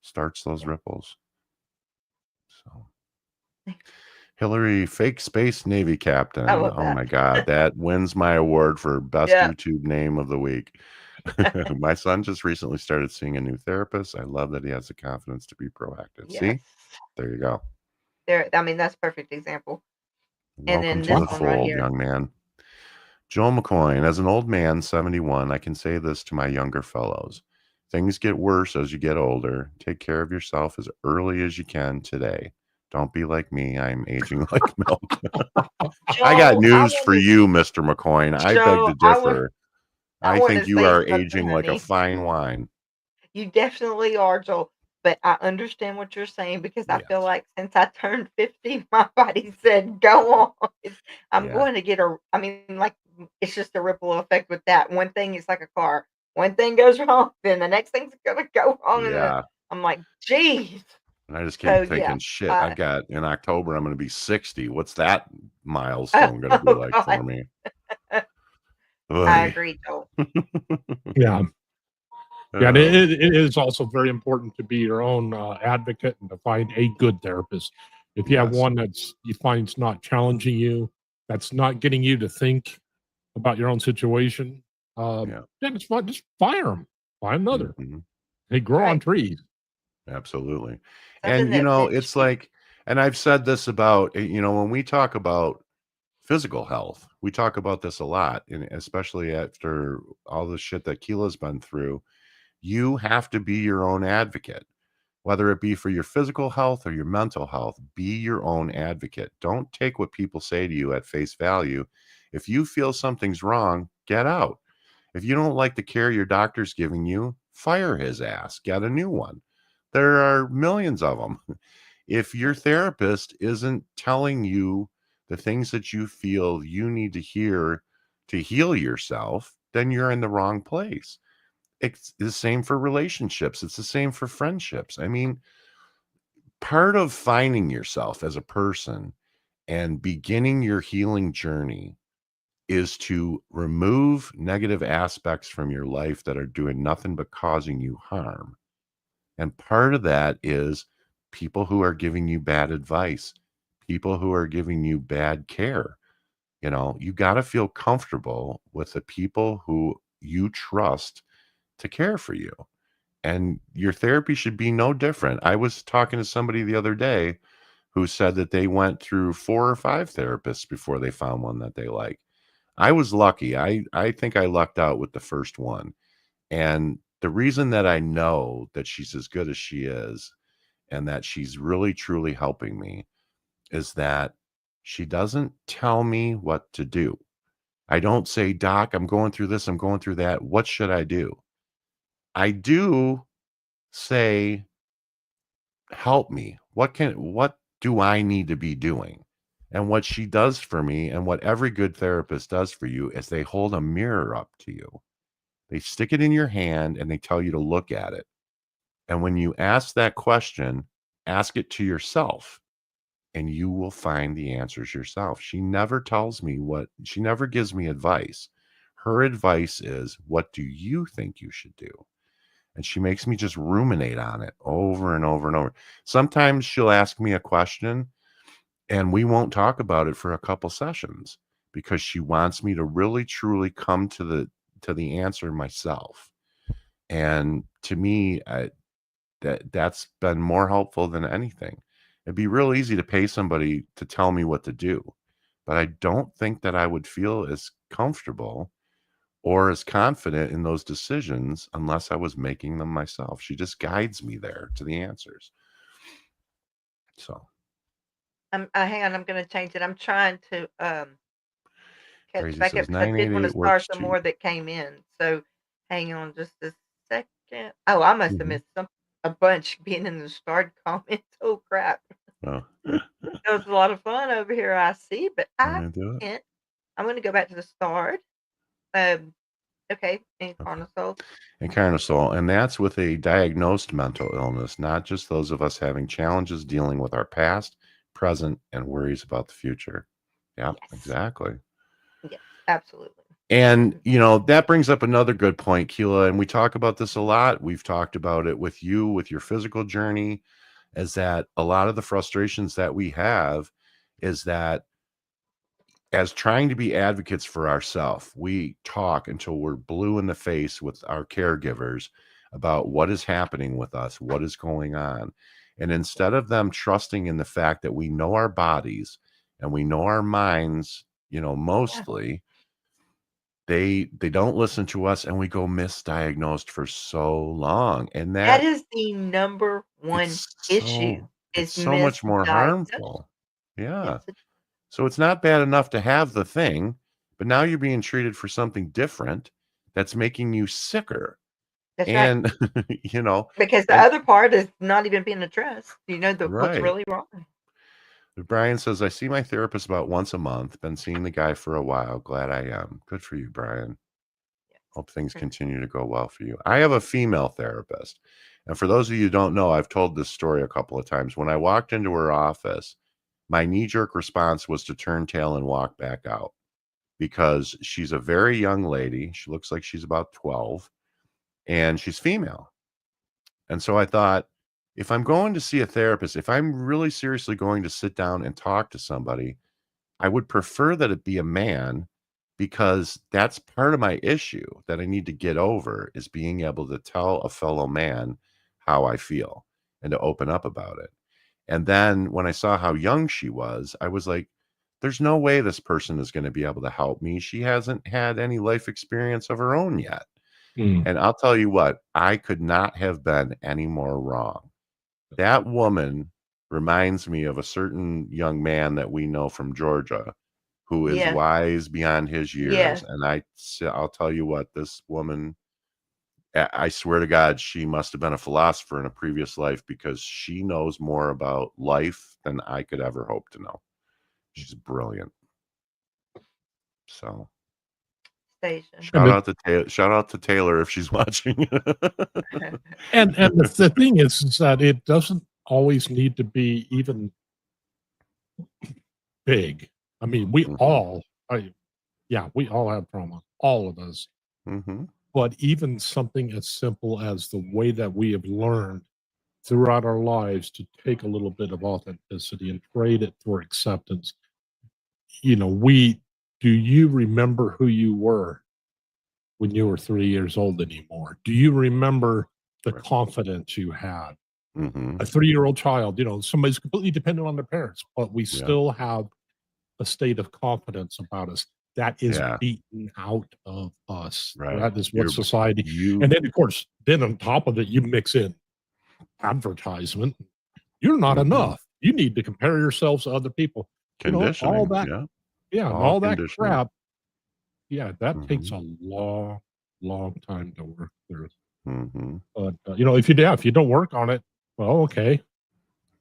starts those ripples. So, Hillary, fake space Navy captain. I love Oh that. my God, that wins my award for best Yeah. YouTube name of the week. My son just recently started seeing a new therapist. I love that he has the confidence to be proactive. Yes. See, there you go. There. I mean, that's a perfect example. And Welcome then to this the one right fold, here. young man. Joe McCoy, as an old man, 71, I can say this to my younger fellows. Things get worse as you get older. Take care of yourself as early as you can today. Don't be like me. I'm aging like milk. I got news for you, Mr. McCoy. I beg to differ. I think you are aging like a fine wine. You definitely are, Joel. But I understand what you're saying because I feel like since I turned 50, my body said, go on. I'm going to get I mean, like, it's just a ripple effect with that. One thing is like a car. One thing goes wrong, then the next thing's going to go wrong. Yeah. And I'm like, geez. And I just keep thinking, shit, I've got in October, I'm going to be 60. What's that milestone going to be like for me? I agree, Joel. Yeah. Yeah, and it is also very important to be your own advocate and to find a good therapist. If you have one that's you find's not challenging you, that's not getting you to think about your own situation, then it's fine. Just fire them. Find another. They grow on trees. Absolutely. And, you know, it's like, and I've said this about, you know, when we talk about physical health, we talk about this a lot, and especially after all the shit that Keela's been through. You have to be your own advocate, whether it be for your physical health or your mental health. Be your own advocate. Don't take what people say to you at face value. If you feel something's wrong, get out. If you don't like the care your doctor's giving you, fire his ass. Get a new one. There are millions of them. If your therapist isn't telling you the things that you feel you need to hear to heal yourself, then you're in the wrong place. It's the same for relationships. It's the same for friendships. I mean, part of finding yourself as a person and beginning your healing journey is to remove negative aspects from your life that are doing nothing but causing you harm. And part of that is people who are giving you bad advice, people who are giving you bad care. You know, you got to feel comfortable with the people who you trust to care for you. And your therapy should be no different. I was talking to somebody the other day who said that they went through 4 or 5 therapists before they found one that they like. I was lucky. I think I lucked out with the first one. And the reason that I know that she's as good as she is and that she's really truly helping me is that she doesn't tell me what to do. I don't say, Doc, I'm going through this, I'm going through that. What should I do? I do say, help me. What do I need to be doing? And what she does for me and what every good therapist does for you is they hold a mirror up to you. They stick it in your hand and they tell you to look at it. And when you ask that question, ask it to yourself and you will find the answers yourself. She never tells me she never gives me advice. Her advice is, what do you think you should do? and she makes me just ruminate on it over and over and over. Sometimes she'll ask me a question and we won't talk about it for a couple sessions because she wants me to really truly come to the answer myself. And to me, that's been more helpful than anything. It'd be real easy to pay somebody to tell me what to do, but I don't think that I would feel as comfortable or as confident in those decisions unless I was making them myself. She just guides me there to the answers. So hang on, I'm gonna change it. I'm trying to catch Crazy back up says because I did want to 988 start works some too. more that came in. So hang on just a second. Oh, I must have Mhm. missed a bunch being in the start comments. Oh crap. Oh, That was a lot of fun over here, I see, but I wanna do it? can't. I'm gonna go back to the start. Um, okay, in Okay. Carnosol. And Carnosol, and that's with a diagnosed mental illness, not just those of us having challenges dealing with our past, present, and worries about the future. Yep, Yes. exactly. Yes, absolutely. And, that brings up another good point, Keela, and we talk about this a lot. We've talked about it with you, with your physical journey, is that a lot of the frustrations that we have is that as trying to be advocates for ourselves, we talk until we're blue in the face with our caregivers about what is happening with us, what is going on. And instead of them trusting in the fact that we know our bodies and we know our minds, Yeah. mostly, they don't listen to us and we go misdiagnosed for so long. And That that is the number one it's issue so it's is so much more misdiagnosis. harmful. Yeah. Yes, So it's not bad enough to have the thing, but now you're being treated for something different that's making you sicker. that's right. And, Because the and other part is not even being addressed. You know what's right. really wrong. Brian says, I see my therapist about once a month. Been seeing the guy for a while. Glad I am. Good for you, Brian. Yes. Hope things continue to go well for you. I have a female therapist. And for those of you who don't know, I've told this story a couple of times. When I walked into her office, my knee-jerk response was to turn tail and walk back out, because she's a very young lady. She looks like she's about 12 and she's female. And so I thought, if I'm going to see a therapist, if I'm really seriously going to sit down and talk to somebody, I would prefer that it be a man, because that's part of my issue that I need to get over, is being able to tell a fellow man how I feel and to open up about it. And then when I saw how young she was, I was like, there's no way this person is going to be able to help me. She hasn't had any life experience of her own yet. Mm. And I'll tell you what, I could not have been any more wrong. That woman reminds me of a certain young man that we know from Georgia who is Yes. wise beyond his years. Yes. And I'll tell you what, this woman, I swear to God, she must have been a philosopher in a previous life, because she knows more about life than I could ever hope to know. She's brilliant. So Station. shout out to Taylor if she's watching. And the thing is that it doesn't always need to be even big. I mean, we Mhm. all, we all have trauma, all of us. Mhm. But even something as simple as the way that we have learned throughout our lives to take a little bit of authenticity and trade it for acceptance. Do you remember who you were when you were 3 years old anymore? Do you remember the Right. confidence you had? Mhm. A 3-year-old child, somebody's completely dependent on their parents, but we Yeah. still have a state of confidence about us that is Yeah. beaten out of us. Right. That is what society, You and then of course, then on top of it, you mix in advertisement. You're not Mhm. enough. You need to compare yourselves to other people. All Conditioning. that, Yeah. and All all that conditioning. crap. Yeah, that takes Mhm. a long, long time to work through. Mhm. But if you don't work on it, well, okay. If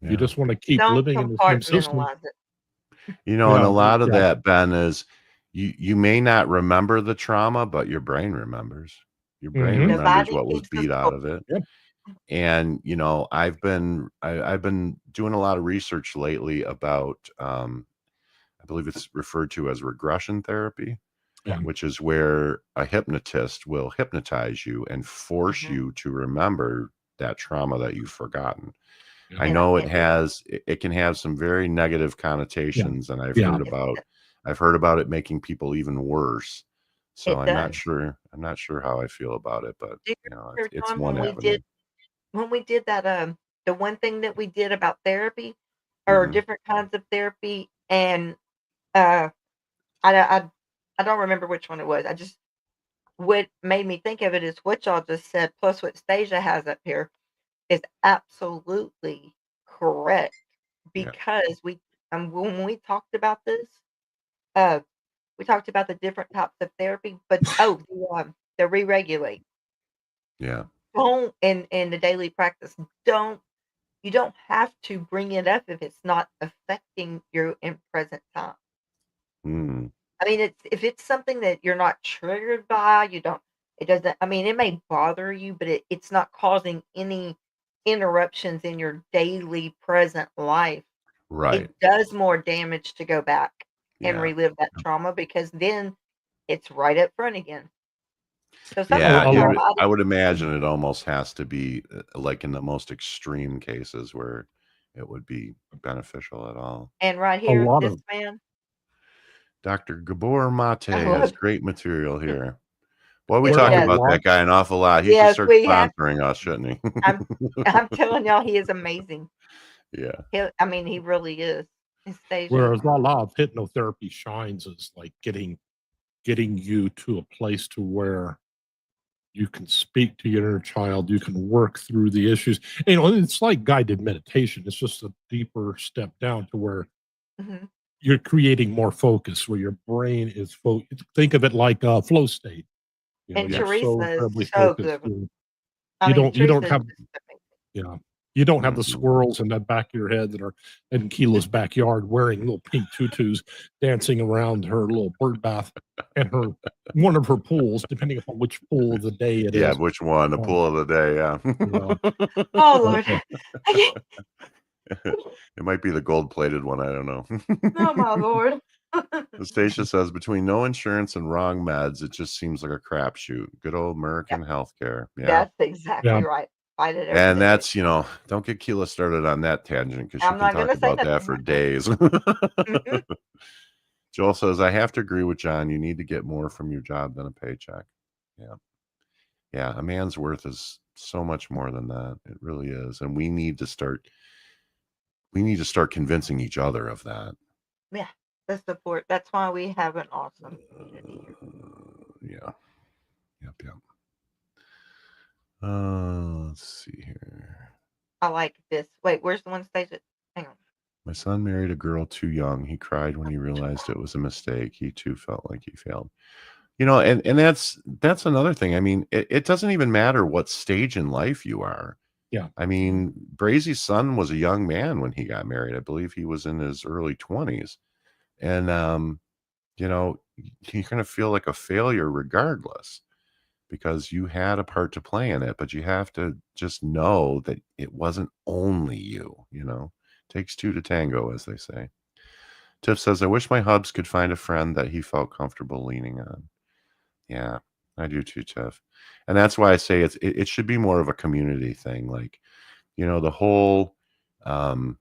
you Yeah. just want to keep Don't living in the same system, compartmentalize it. And a yeah, lot of yeah, that, Ben, is you may not remember the trauma, but your brain remembers. Your brain mhm, remembers Nobody what was keeps the beat score. out of it. yep, And I've been doing a lot of research lately about I believe it's referred to as regression therapy. Yeah. which is where a hypnotist will hypnotize you and force Mhm. you to remember that trauma that you've forgotten. Yeah. I And know and it can have some very negative Yeah. connotations, and I've Yeah. heard about it making people even worse. So it does. I'm not sure how I feel about it, but Do you you know, remember, it's John, one avenue. when we did that, the one thing that we did about therapy or Mhm. different kinds of therapy, and uh, I don't remember which one it was. I just what made me think of it is what y'all just said, plus what Stasia has up here is absolutely correct Yeah. because when we talked about this, uh, we talked about the different types of therapy, but the re-regulate. Yeah. Don't in the daily practice, don't you don't have to bring it up if it's not affecting you in present time. Mm. I mean, if it's something that you're not triggered by, you don't it doesn't I mean, it may bother you, but it's not causing any interruptions in your daily present life. Right. It does more damage to go back and Yeah. relive that trauma because then it's right up front again. So Yeah, sometimes A our lot. body I would imagine it almost has to be, like, in the most extreme cases where it would be beneficial at all. and right A here, lot this of man, Dr. Gabor Mate I has love great material here. Boy, we it. where talk a Yes, about lot. that guy an awful lot. He should yes, start we have. sponsoring us, shouldn't I'm he? I'm telling y'all, he is amazing. Yeah. I mean, he really is. Anastasia. Whereas a lot of hypnotherapy shines is like getting you to a place to where you can speak to your inner child, you can work through the issues. You know, it's like guided meditation. It's just a deeper step down to where Mhm. you're creating more focus, where your brain is think of it like a flow state. You know, And you're Yeah. so Teresa is incredibly so focused. good. I mean, You don't Teresa is have just amazing. yeah. You don't have the Mhm. squirrels in the back of your head that are in Keela's backyard wearing little pink tutus, dancing around her little bird bath and her one of her pools, depending upon which pool of the day it Yeah, is. which one? The Um, pool of the day, yeah, Oh but, Lord. I can't- It might be the gold-plated one, I don't know. oh my Lord. Stacia says, "Between no insurance and wrong meds, it just seems like a crapshoot. Good old Yeah, American healthcare." Yeah. that's exactly yeah, right. Fight it every And day. that's, don't get Keela started on that tangent because she I'm can not talk gonna say about that nothing for right now. days. Mhm. Joel says, "I have to agree with John. You need to get more from your job than a paycheck." Yeah. Yeah. A man's worth is so much more than that. It really is. And we need to start convincing each other of that. Yeah, the support. That's why we have an awesome community here. Yeah. Yep. Yep. Let's see here. I like this. Wait, where's the one stage that hang on. My son married a girl too young. He cried when he realized it was a mistake. He too felt like he failed. And that's another thing. I mean, it doesn't even matter what stage in life you are. yeah. I Mhm. mean, Brazy's son was a young man when he got married. I believe he was in his early 20s. And you know, you're gonna feel like a failure regardless because you had a part to play in it, but you have to just know that it wasn't only you. Takes two to tango, as they say. Tiff says, I wish my hubs could find a friend that he felt comfortable leaning on. Yeah, I do too, Tiff. And that's why I say it should be more of a community thing. Like, the whole um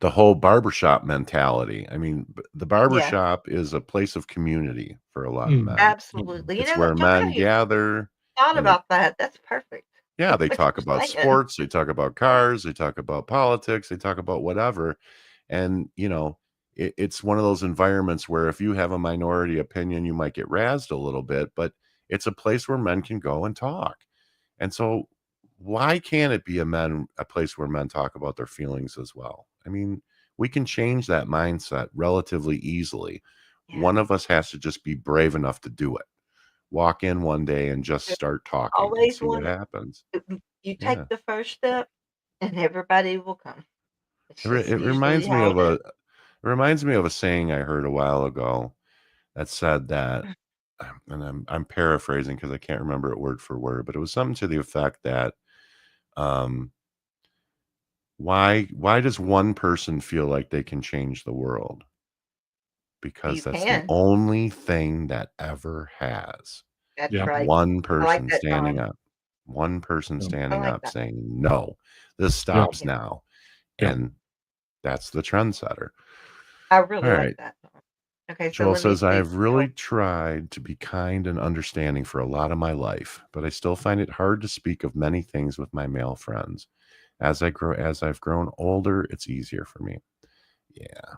the whole barbershop mentality. I mean, the Yes, barbershop is a place of community for a lot of Mm, men. absolutely. You It's know, where John, I men haven't even gather thought and they about that. That's perfect. yeah, they What talk you're about saying. sports, they talk about cars, they talk about politics, they talk about whatever. And, it's one of those environments where if you have a minority opinion, you might get razzed a little bit, but it's a place where men can go and talk. And so why can't it be a place where men talk about their feelings as well? I mean, we can change that mindset relatively easily. Yeah. One of us has to just be brave enough to do it. Walk in one day and just There's start talking and always see what one. happens. You take Yeah. the first step, and everybody will come. It's It, re- just it usually reminds me how of it is. a saying I heard a while ago that said that, and I'm paraphrasing because I can't remember it word for word, but it was something to the effect that um why does one person feel like they can change the world? because You that's the can. only thing that ever has. That's Yeah. right. One I like person that, standing Don. up. One person Yeah. I standing like up that. saying, no, this Yeah. stops now. Yeah. And that's the trendsetter. I really All like right. that, Don. Okay, so Joel let me says, I see. have really tried to be kind and understanding for a lot of my life, but I still find it hard to speak of many things with my male friends. As I've grown older, it's easier for me. Yeah, I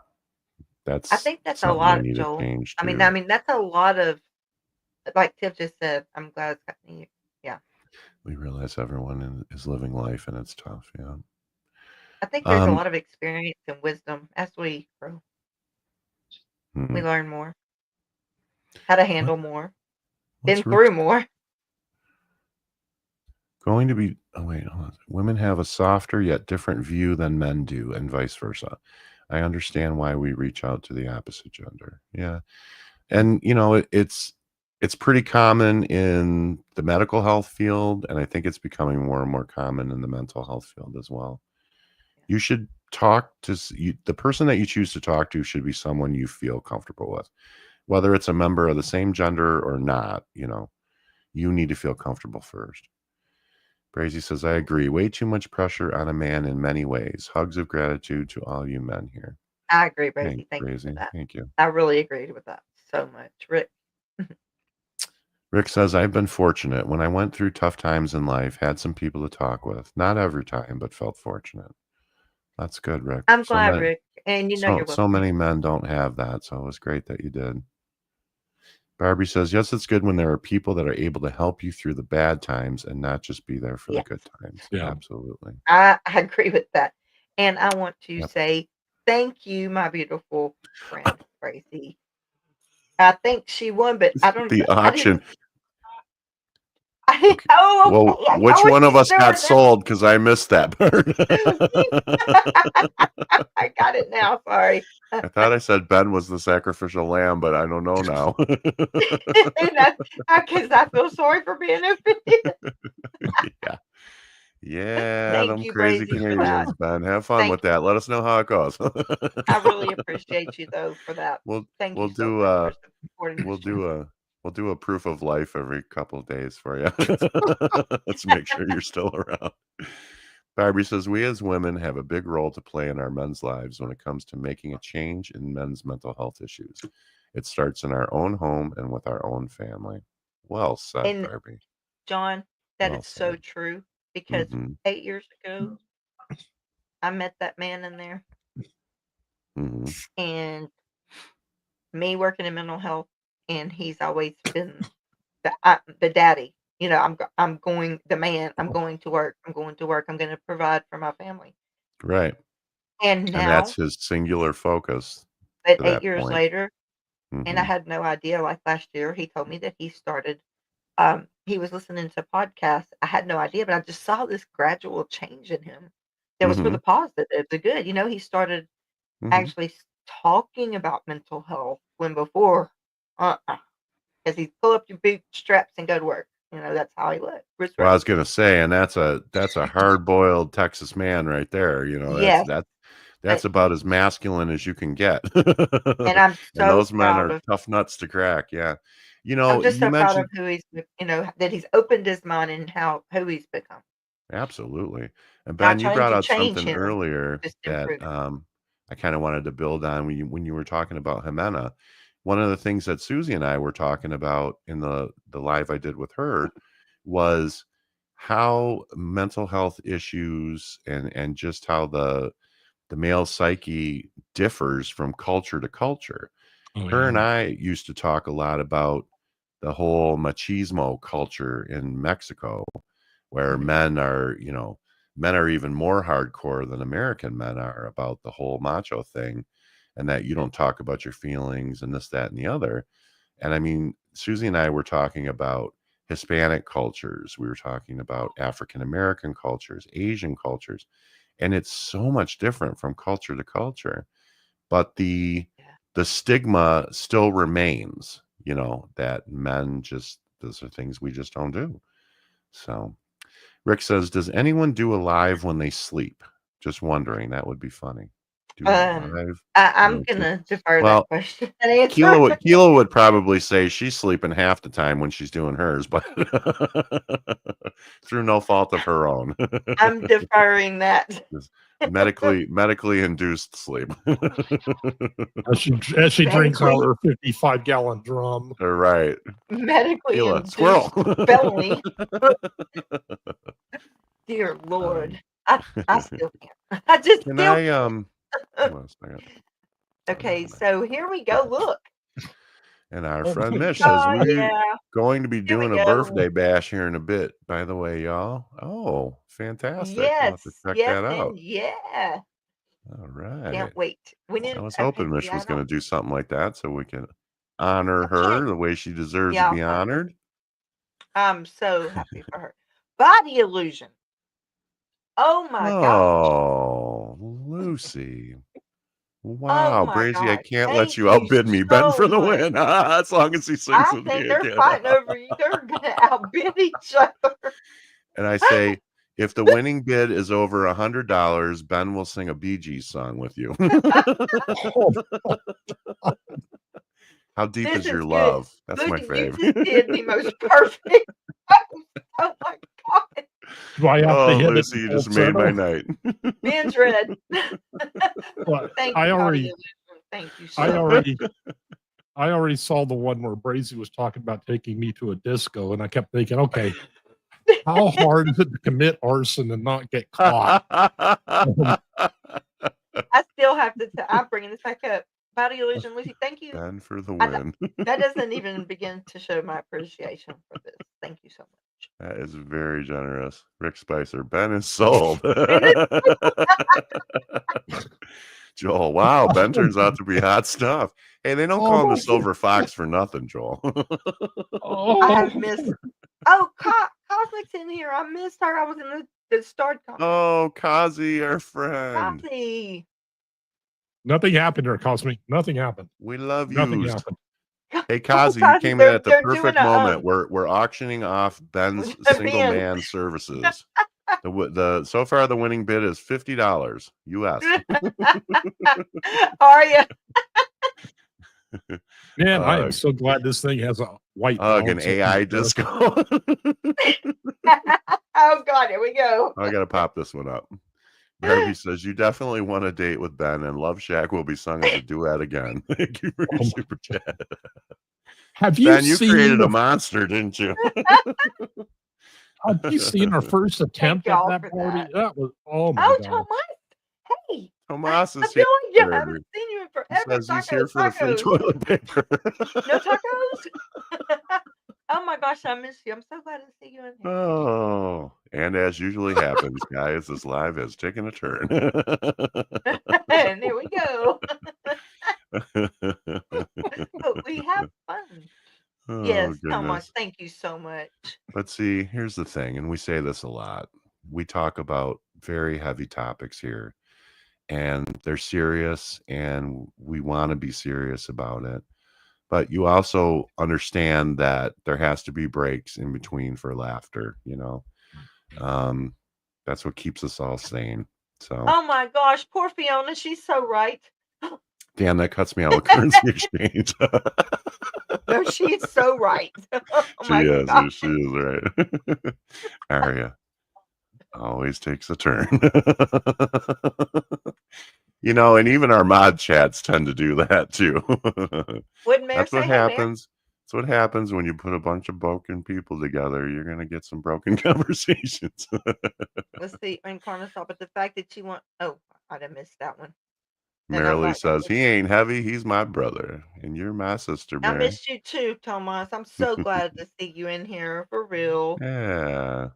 that's think that's a something I lot, need to Joel. change I too. mean, that's a lot of, like Tiff just said, I'm glad it's gotten you. Yeah. We realize everyone is living life and it's tough. Yeah. I think there's a Um, lot of experience and wisdom as we grow. We mhm. learn more, how to What- handle more, what's been Rick through more. going to be? Oh wait, hold on. Women have a softer yet different view than men do, and vice versa. I understand why we reach out to the opposite gender. Yeah. And it's pretty common in the medical health field, and I think it's becoming more and more common in the mental health field as well. You should talk to the person that you choose to talk to should be someone you feel comfortable with, whether it's a member of the same gender or not. You need to feel comfortable first. Brazy says, I agree. Way too much pressure on a man in many ways. Hugs of gratitude to all you men here. I agree, Thank Brazy. Thank you for Brazy. that. Thank you. I really agreed with that so much. Rick. Rick says, I've been fortunate. When I went through tough times in life, had some people to talk with. Not every time, but felt fortunate. That's good, Rick. I'm glad, Rick. And you know you're So welcome. many men don't have that, so it was great that you did. Barbie says, yes, it's good when there are people that are able to help you through the bad times and not just be there for the Yes. good times. Yeah. Absolutely. I agree with that. And I want to Yep. say thank you, my beautiful friend, Brazy. I think she won, but I don't. The I didn't. auction. Okay. Oh, Well, okay. I know which what one of she's us got doing now. sold? Because I missed that part. I got it now. Sorry. I thought I said Ben was the sacrificial lamb, but I don't know now. Because I feel sorry for being offended. Yeah. Yeah, Thank them you, crazy Brazy, for that. Canadians, Ben. Have fun Thank with that. Let us know how it goes. I really appreciate you though for that. We'll Thank we'll you so do much for supporting we'll the show. do a we'll do a proof of life every couple of days for you. Let's make sure you're still around. Barbie says, we as women have a big role to play in our men's lives when it comes to making a change in men's mental health issues. It starts in our own home and with our own family. Well said, And Barbie. John, that Well is so said. true because Mm-hmm. 8 years ago I met that man in there, Mm-hmm. and me working in mental health, and he's always been the daddy. I'm going the man. I'm going to work. I'm going to work. I'm going to provide for my family. Right. And And that's now, his singular focus but to 8 that years point. later, and I Mm-hmm. had no idea. Like last year, he told me that he started. He was listening to podcasts. I had no idea, but I just saw this gradual change in him. That was for Mm-hmm. the positive, the good. He started Mm-hmm. actually talking about mental health when before, because he'd pull up your bootstraps and go to work. That's how he was. Bruce Well, I Rose. was gonna say, and that's a hard boiled Texas man right there. Yes, That's but about as masculine as you can get. and I'm And so those men proud are of. tough nuts to crack. Yeah. I'm just You so proud of mentioned who he's. That he's opened his mind and who he's become. absolutely. And Not Ben, you trying brought to out change something him, earlier just that improve him. I kind of wanted to build on when you were talking about Jimena. One of the things that Susie and I were talking about in the live I did with her was how mental health issues and just how the male psyche differs from culture to culture. Oh, Her and yeah. I used to talk a lot about the whole machismo culture in Mexico, where Mhm. men are even more hardcore than American men are about the whole macho thing, and that you don't talk about your feelings and this, that, and the other. And I mean, Susie and I were talking about Hispanic cultures, we were talking about African American cultures, Asian cultures, and it's so much different from culture to culture. But Yeah. the stigma still remains, that men just those are things we just don't do. So Rick says, does anyone do a live when they sleep? Just wondering. That would be funny. Do live. I'm Okay. gonna defer Well, that question and answer. Keela would probably say she's sleeping half the time when she's doing hers, but through no fault of her own. I'm deferring that. Just medically induced sleep. As she drinks out her 55-gallon drum. All right. Medically Keela, induced squirrel. felony. Dear Lord. I still can't. I just Can still I hold on a second. Okay, so here we go. Look. And our Oh, friend Mish oh, says Oh we're yeah. going to be Here we doing a go. birthday bash here in a bit, by the way, y'all. Oh, fantastic. We'll have Yes, to check yes, that out. and yeah. All right. Can't wait. We I didn't was okay, hoping Mish yeah, was I going to don't do something like that so we can honor I can't her the way she deserves yeah, to be I'll find it. honored. I'm so happy for her. Body illusion. Oh my gosh. Oh, Lucy. Oh Wow, my Brazy, I gosh. can't let Thank you you outbid me, Ben, so for the much. win. As long as he sings I with think me they're again. fighting over you. They're gonna outbid each other. And I say, if the winning bid is over $100, Ben will sing a Bee Gees song with you. How deep This is your is good. love? That's my Lucy, you fave. just did the most perfect. Oh my god. Do I have Oh, to hit Lucy, it? you just made my night. Ben's red. Well, Thank I you, already, Body Illusion. Thank you so much. I already saw the one where Brazy was talking about taking me to a disco, and I kept thinking, okay, how hard is it to commit arson and not get caught? I still have to. I'm bringing this back up. Body Illusion, Lucy. Thank you. Ben for the win. That doesn't even begin to show my appreciation for this. Thank you so much. That is very generous. Rick Spicer, Ben is sold. Joel, wow, Ben turns out to be hot stuff. Hey, they don't call him the Silver Fox for nothing, Joel. I have missed. Oh, Cosmic's in here. I missed her. I was in the start comment. Oh, Kazi, our friend. Kazi. Nothing happened there, Cosmic. Nothing happened. We love you. Nothing happened. Hey, Kazi, you came in at the perfect moment. We're auctioning off Ben's single man services. The so far the winning bid is $50 US. Are you? Man, I am so glad this thing has a white an AI disco. Oh God, here we go. I gotta pop this one up. Barbie says you definitely want a date with Ben, and Love Shack will be sung as a duet again. Thank you for your super chat. Have you Ben, you seen created a monster, didn't you? Have you seen our first attempt at that party? That was my God. Tomas. Hey, Tomas is I feel like here. I haven't seen you in forever. He says he's here for Tacos. the free toilet paper. No tacos? Oh my gosh, I miss you. I'm so glad to see you in here. Oh, and as usually happens, guys, this live has taken a turn. And here we go. But we have fun. Oh, yes, goodness. Thomas, thank you so much. But see, here's the thing, and we say this a lot. We talk about very heavy topics here, and they're serious, and we want to be serious about it. But you also understand that there has to be breaks in between for laughter, you know. That's what keeps us all sane. So Oh my gosh, poor Fiona, she's so right. damn, that cuts me out with currency exchange. No, she's so right. Oh She is right. Aria always takes a turn. You know, and even our mod chats tend to do that too. Wouldn't Mayor That's say what hey, Mayor? happens. That's what happens when you put a bunch of broken people together. You're gonna get some broken conversations. Let's see, Incarnate thought, but the fact that she wants I'd have missed that one. Marilee says he ain't heavy, he's my brother, and you're my sister, I Mary. missed you too, Thomas. I'm so glad to see you in here for real. Yeah.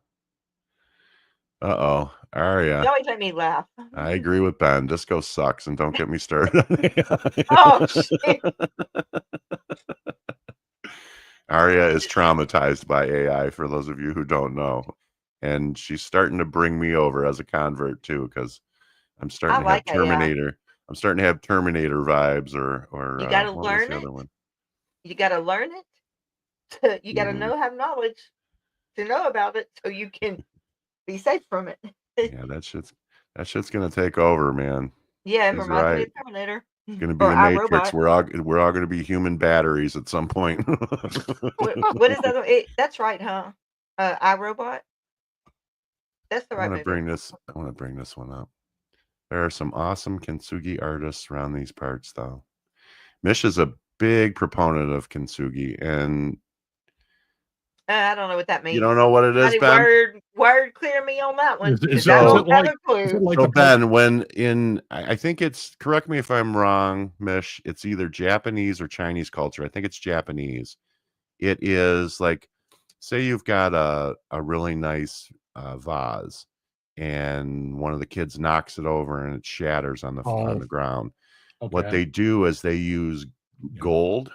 Uh-oh, Aria. You always let me laugh. I agree with Ben. Disco sucks, and don't get me started on AI. Oh shit. Aria is traumatized by AI, for those of you who don't know. And she's starting to bring me over as a convert too, because I'm starting to have Terminator. AI. I'm starting to have Terminator vibes, or you gotta what learn was the it. other one? You gotta learn it. You gotta have knowledge to know about it, so you can be safe from it. Yeah, that shit's gonna take over, man. Yeah, it That's reminds me right. of Terminator. It's going to be Or the Matrix. iRobot. We're all going to be human batteries at some point. What is that? That's right, huh? iRobot. That's the I right want to movie. bring this one up. There are some awesome kintsugi artists around these parts, though. Mish is a big proponent of kintsugi, and I don't know what that means. you don't know what it is, Somebody Ben? word clear me on that one. Is it I don't like- have a clue. like So a Ben, when I think it's, correct me if I'm wrong, Mish, it's either Japanese or Chinese culture. I think it's Japanese. It is like, say you've got a really nice vase, and one of the kids knocks it over and it shatters on the ground. What Okay. they do is they use gold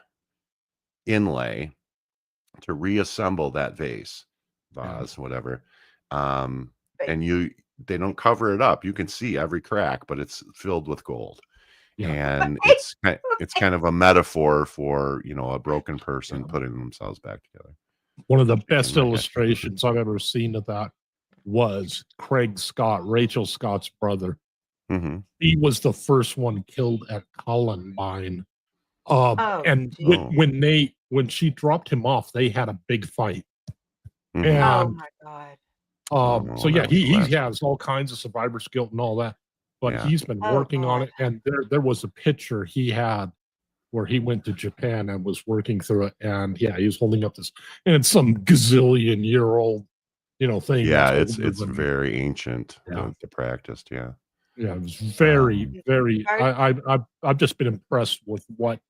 inlay to reassemble that vase, whatever. And they don't cover it up. You can see every crack, but it's filled with gold. Yeah. And it's kind of a metaphor for, you know, a broken person putting themselves back together. One of the best illustrations I've ever seen of that was Craig Scott, Rachel Scott's brother. Mm-hmm. He was the first one killed at Columbine. And when she dropped him off, they had a big fight. Mm-hmm. And oh my god. so yeah, he has all kinds of survivor's guilt and all that, but he's been working on it. And there was a picture he had where he went to Japan and was working through it, and he was holding up this, and it's some gazillion-year-old, thing. Yeah, it's very ancient. The practice. Yeah, it was very, very. I've just been impressed with what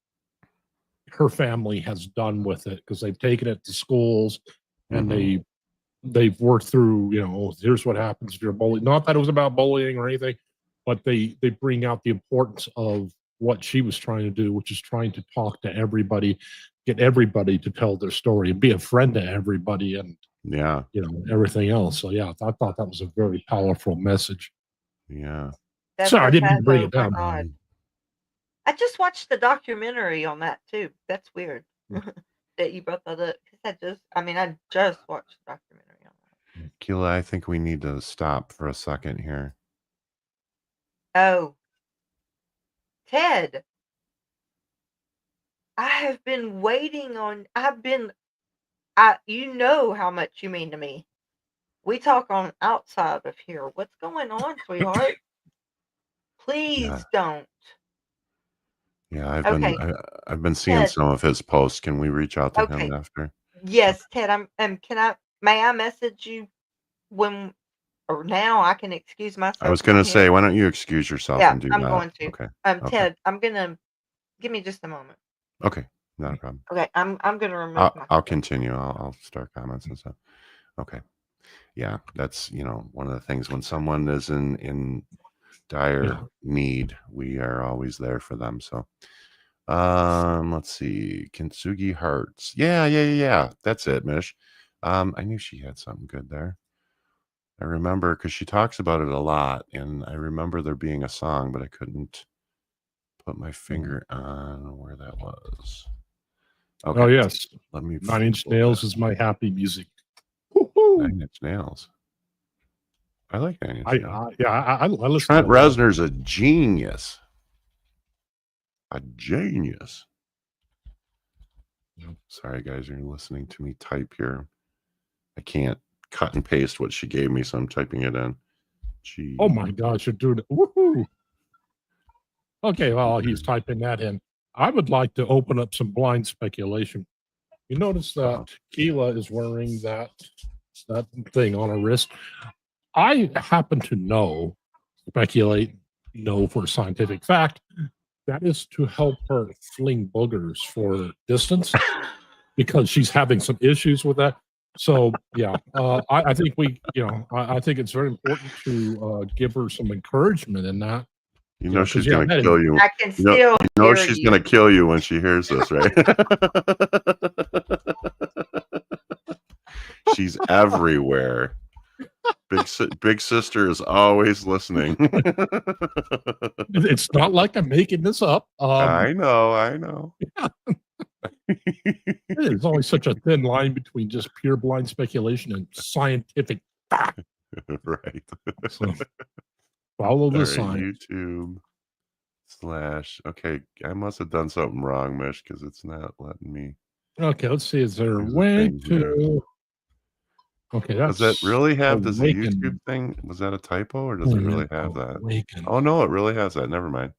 her family has done with it, because they've taken it to schools and they've worked through, here's what happens if you're bullied. Not that it was about bullying or anything, but they bring out the importance of what she was trying to do, which is trying to talk to everybody, get everybody to tell their story and be a friend to everybody, and everything else. So I thought that was a very powerful message. Sorry, I didn't mean to bring it down. I just watched the documentary on that too. That's weird that you brought that up. I just watched the documentary on that. Keela, I think we need to stop for a second here. Oh, Ted, I have been waiting on. You know how much you mean to me. We talk on outside of here. What's going on, sweetheart? Please don't. Yeah, I've been seeing Ted, some of his posts. Can we reach out to him after? Yes, Ted. May I message you when or now? I can excuse myself. I was going to say, why don't you excuse yourself and do that? I'm going to. Okay. Ted, I'm gonna give me just a moment. Okay, not a problem. Okay, I'm gonna remove. I'll continue. I'll start comments and stuff. Okay. Yeah, that's one of the things when someone is in dire need, we are always there for them. So let's see, Kintsugi Hearts. Yeah, that's it, Mish. I knew she had something good there. I remember because she talks about it a lot, and I remember there being a song, but I couldn't put my finger on where that was. Okay. Oh yes, let me. 9 Inch Nails is my happy music. 9 Inch Nails. I like 9 Inch Nails. I listen. Trent Reznor's a genius. A genius. Sorry, guys, you're listening to me type here. I can't cut and paste what she gave me, so I'm typing it in. Oh my gosh, you're doing it. Woohoo. Okay, well, he's typing that in. I would like to open up some blind speculation. You notice that Keela is wearing that thing on her wrist. I happen to know for scientific fact, that is to help her fling boogers for distance because she's having some issues with that. So I think I think it's very important to give her some encouragement in that. She's going to kill you. I can still hear she's going to kill you when she hears this, right? She's everywhere. Big sister is always listening. It's not like I'm making this up. I know. There's always such a thin line between just pure blind speculation and scientific fact. Right. So, follow the sign. YouTube. / Okay, I must have done something wrong, Mish, because it's not letting me. Okay, let's see. Is there a There's a way thing here. to? Okay, Does that that's really have? Does the YouTube awaken. thing? Was that a typo, or does it really have that? Awaken. Oh no, it really has that. Never mind.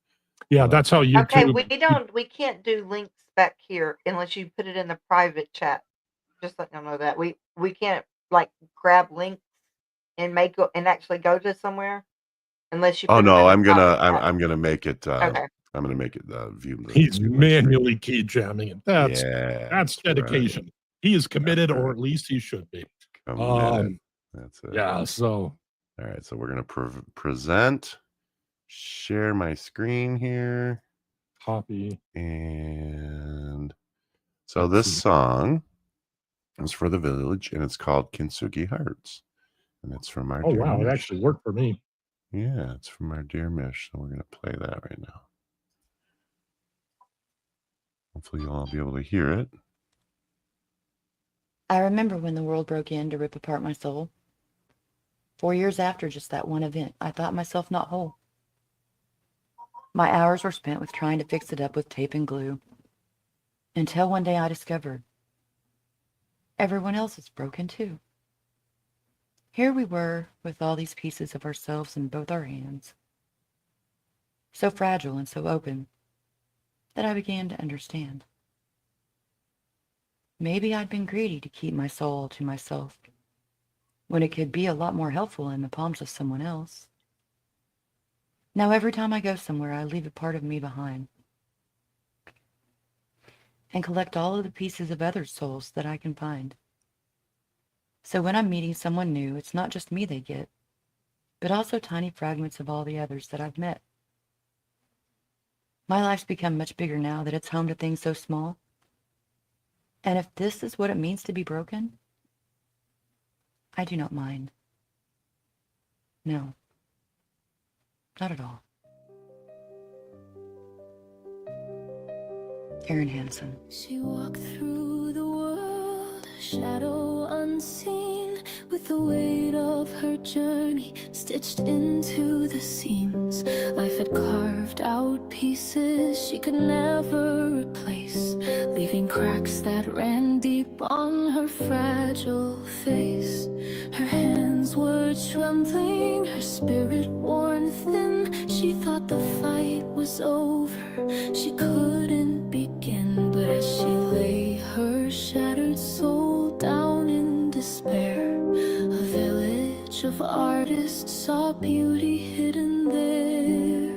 Yeah, that's how Okay, YouTube. we can't do links back here unless you put it in the private chat. Just let them know that we can't like grab links and actually go to somewhere unless you. Oh put no, them in I'm the gonna private chat. I'm gonna make it. Okay. I'm gonna make it view. He's view my manually key jamming it. That's Yeah, dedication. He is committed, That's or right. at least he should be. Committed. That's it. Yeah. So All right, so we're gonna present, share my screen here, copy. and so Let's this see. song is for the village, and it's called Kintsugi Hearts, and it's from our. Oh dear wow, it Mish. actually worked for me. Yeah, it's from our dear Mish. So we're gonna play that right now. Hopefully, you'll all be able to hear it. I remember when the world broke in to rip apart my soul. 4 years after just that one event, I thought myself not whole. My hours were spent with trying to fix it up with tape and glue. Until one day I discovered everyone else is broken too. Here we were with all these pieces of ourselves in both our hands. So fragile and so open that I began to understand. Maybe I'd been greedy to keep my soul to myself, when it could be a lot more helpful in the palms of someone else. Now every time I go somewhere, I leave a part of me behind and collect all of the pieces of other souls that I can find. So when I'm meeting someone new, it's not just me they get, but also tiny fragments of all the others that I've met. My life's become much bigger now that it's home to things so small. And if this is what it means to be broken, I do not mind. No, not at all. Aaron Hansen. She walked through the world, a shadow unseen, with the weight of her journey stitched into the seams. Life had carved out pieces she could never replace, leaving cracks that ran deep on her fragile face. Her hands were trembling, her spirit worn thin. She thought the fight was over, she couldn't begin. But as she lay her shattered soul down in despair, a village of artists saw beauty hidden there.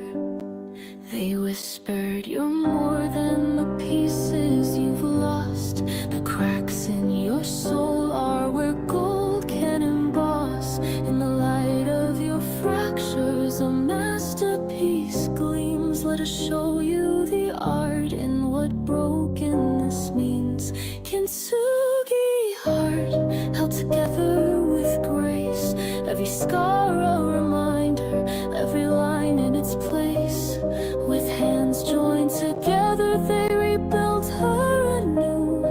They whispered, "You're more than the pieces you've lost. The cracks in your soul are where gold can emboss. In the light of your fractures, a masterpiece gleams. Let us show you the art in what brokenness means." Kintsugi heart, held together with grace. Every scar a reminder, every line in its place. With hands joined together, they rebuilt her anew.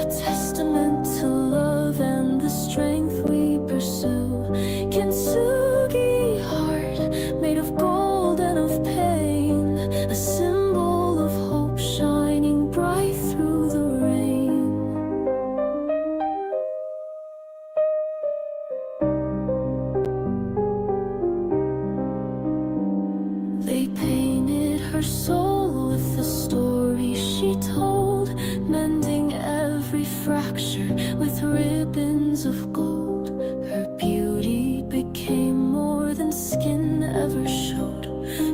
A testament to love and the strength we pursue. Kintsugi heart, made of gold and of pain. A symbol of hope shining bright through the rain. They painted her soul with the story she told, mending every fracture with ribbons of gold. Her beauty became more than skin ever showed,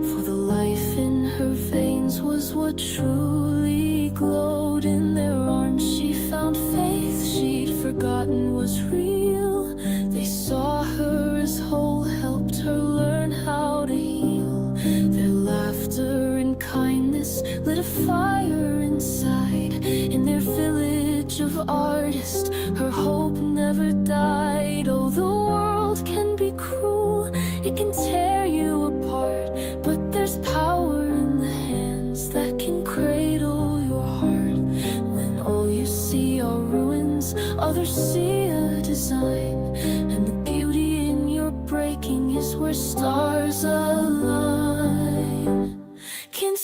for the life in her veins was what truly glowed. In their arms she found faith she'd forgotten was real. They saw her as whole, helped her learn how to heal. Their laughter and kindness lit a fire inside. In their village of artists, her hope never died. Oh, the world can be cruel, it can tear you apart, but there's power in the hands that can cradle your heart. When all you see are ruins, others see a design, and the beauty in your breaking is where stars align. Can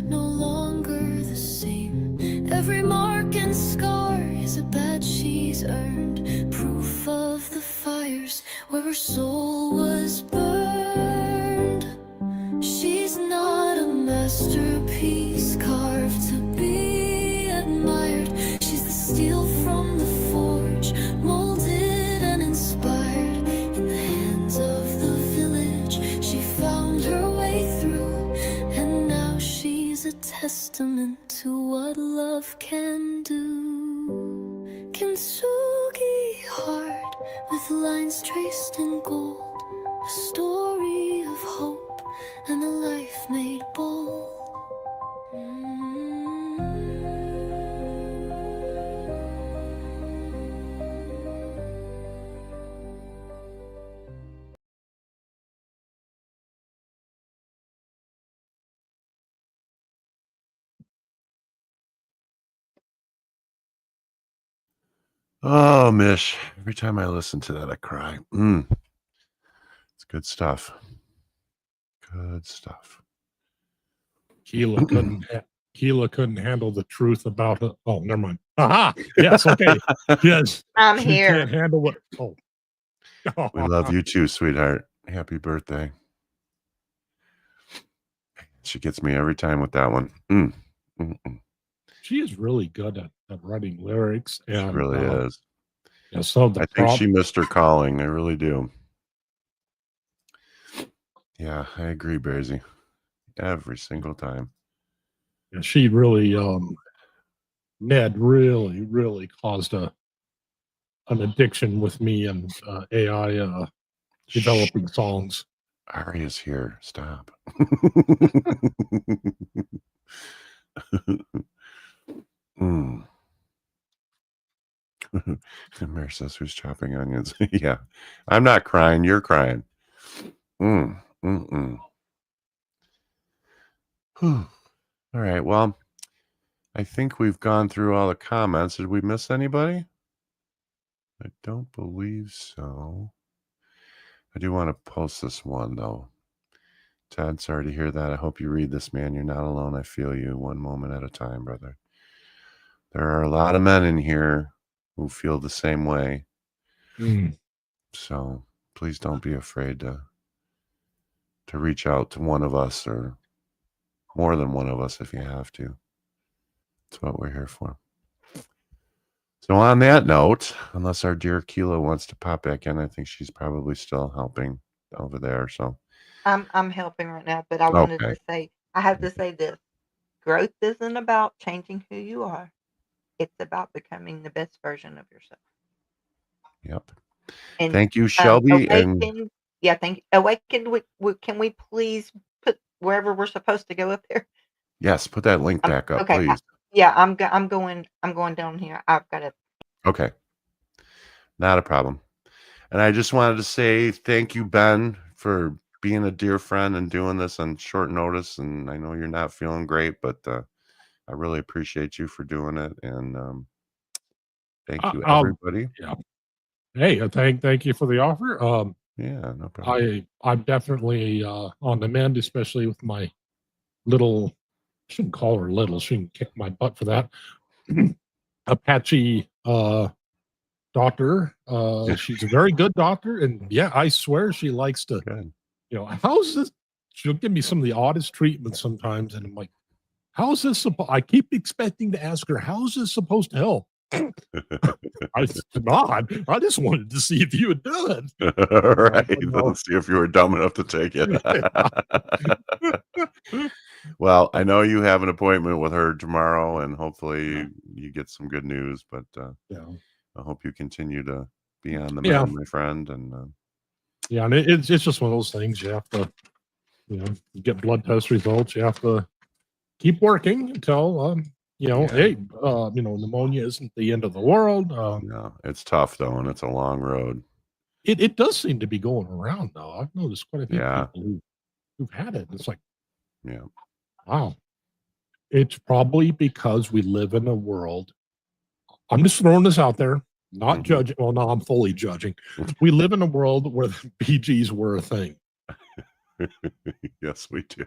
no longer the same. Every mark and scar is a badge she's earned, proof of the fires where her soul was burned. She's not a masterpiece carved to be admired. She's the steel from the forge, molded and inspired. In the hands of the village, she found her way through, and now she's a testament to what love can do. Kintsugi heart with lines traced in gold, a story of hope and a life made bold. Oh, Mish. Every time I listen to that, I cry. It's good stuff. Good stuff. Keela couldn't handle the truth about it. Oh, never mind. Aha! Yes, okay. Yes. I'm She here. can't handle what. Oh. We love you too, sweetheart. Happy birthday. She gets me every time with that one. She is really good at writing lyrics. She And really is. Yeah, so the I think she missed her calling. I really do. Yeah, I agree, Bearsy. Every single time. Yeah, she really, Ned really caused an addiction with me and AI developing songs. Ari is here. Stop. Mary says, who's chopping onions? Yeah, I'm not crying. You're crying. All right. Well, I think we've gone through all the comments. Did we miss anybody? I don't believe so. I do want to post this one, though. Ted, sorry to hear that. I hope you read this, man. You're not alone. I feel you one moment at a time, brother. There are a lot of men in here who feel the same way. So please don't be afraid to reach out to one of us or more than one of us if you have to. That's what we're here for. So on that note, unless our dear Keela wants to pop back in, I think she's probably still helping over there. So I'm helping right now, but I wanted to say, I have to say this. Growth isn't about changing who you are. It's about becoming the best version of yourself. Yep. And thank you, Shelby. Awakened, yeah, thank you. Awakened, can we please put wherever we're supposed to go up there? Yes, put that link back up, okay, please. Yeah, I'm going down here. I've got it. Okay. Not a problem. And I just wanted to say thank you, Ben, for being a dear friend and doing this on short notice. And I know you're not feeling great, but I really appreciate you for doing it. And thank you, everybody. Yeah. Hey, thank you for the offer. Yeah, no problem. I'm definitely on the mend, especially with my little, I shouldn't call her little, she can kick my butt for that. Apache doctor. She's a very good doctor. And yeah, I swear she likes to, how's this? She'll give me some of the oddest treatments sometimes. And I'm like, how's this supposed? I keep expecting to ask her, how's this supposed to help? I just wanted to see if you would do it. Right. Let's see if you were dumb enough to take it. Well, I know you have an appointment with her tomorrow, and hopefully you get some good news. But I hope you continue to be on the mend, my friend. And and it's just one of those things. You have to, you get blood test results. You have to keep working until hey, pneumonia isn't the end of the world. No, it's tough though, and it's a long road. It does seem to be going around though. I've noticed quite a few people who've had it. It's like, wow. It's probably because we live in a world. I'm just throwing this out there, not judging. Well, no, I'm fully judging. We live in a world where the BGs were a thing. Yes, we do.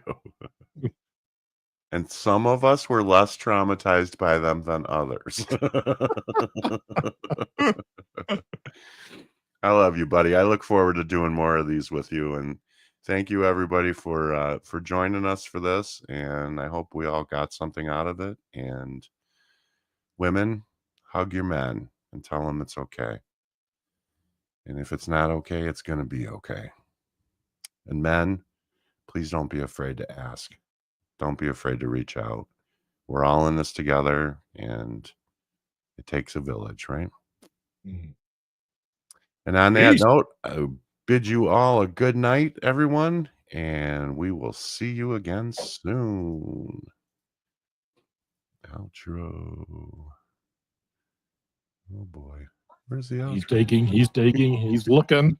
And some of us were less traumatized by them than others. I love you, buddy. I look forward to doing more of these with you. And thank you, everybody, for joining us for this. And I hope we all got something out of it. And women, hug your men and tell them it's okay. And if it's not okay, it's going to be okay. And men, please don't be afraid to ask. Don't be afraid to reach out. We're all in this together, and it takes a village, right? Mhm. And on that Peace. note, I bid you all a good night, everyone, and we will see you again soon. Outro. Oh boy. Where's the outro? He's digging, he's looking.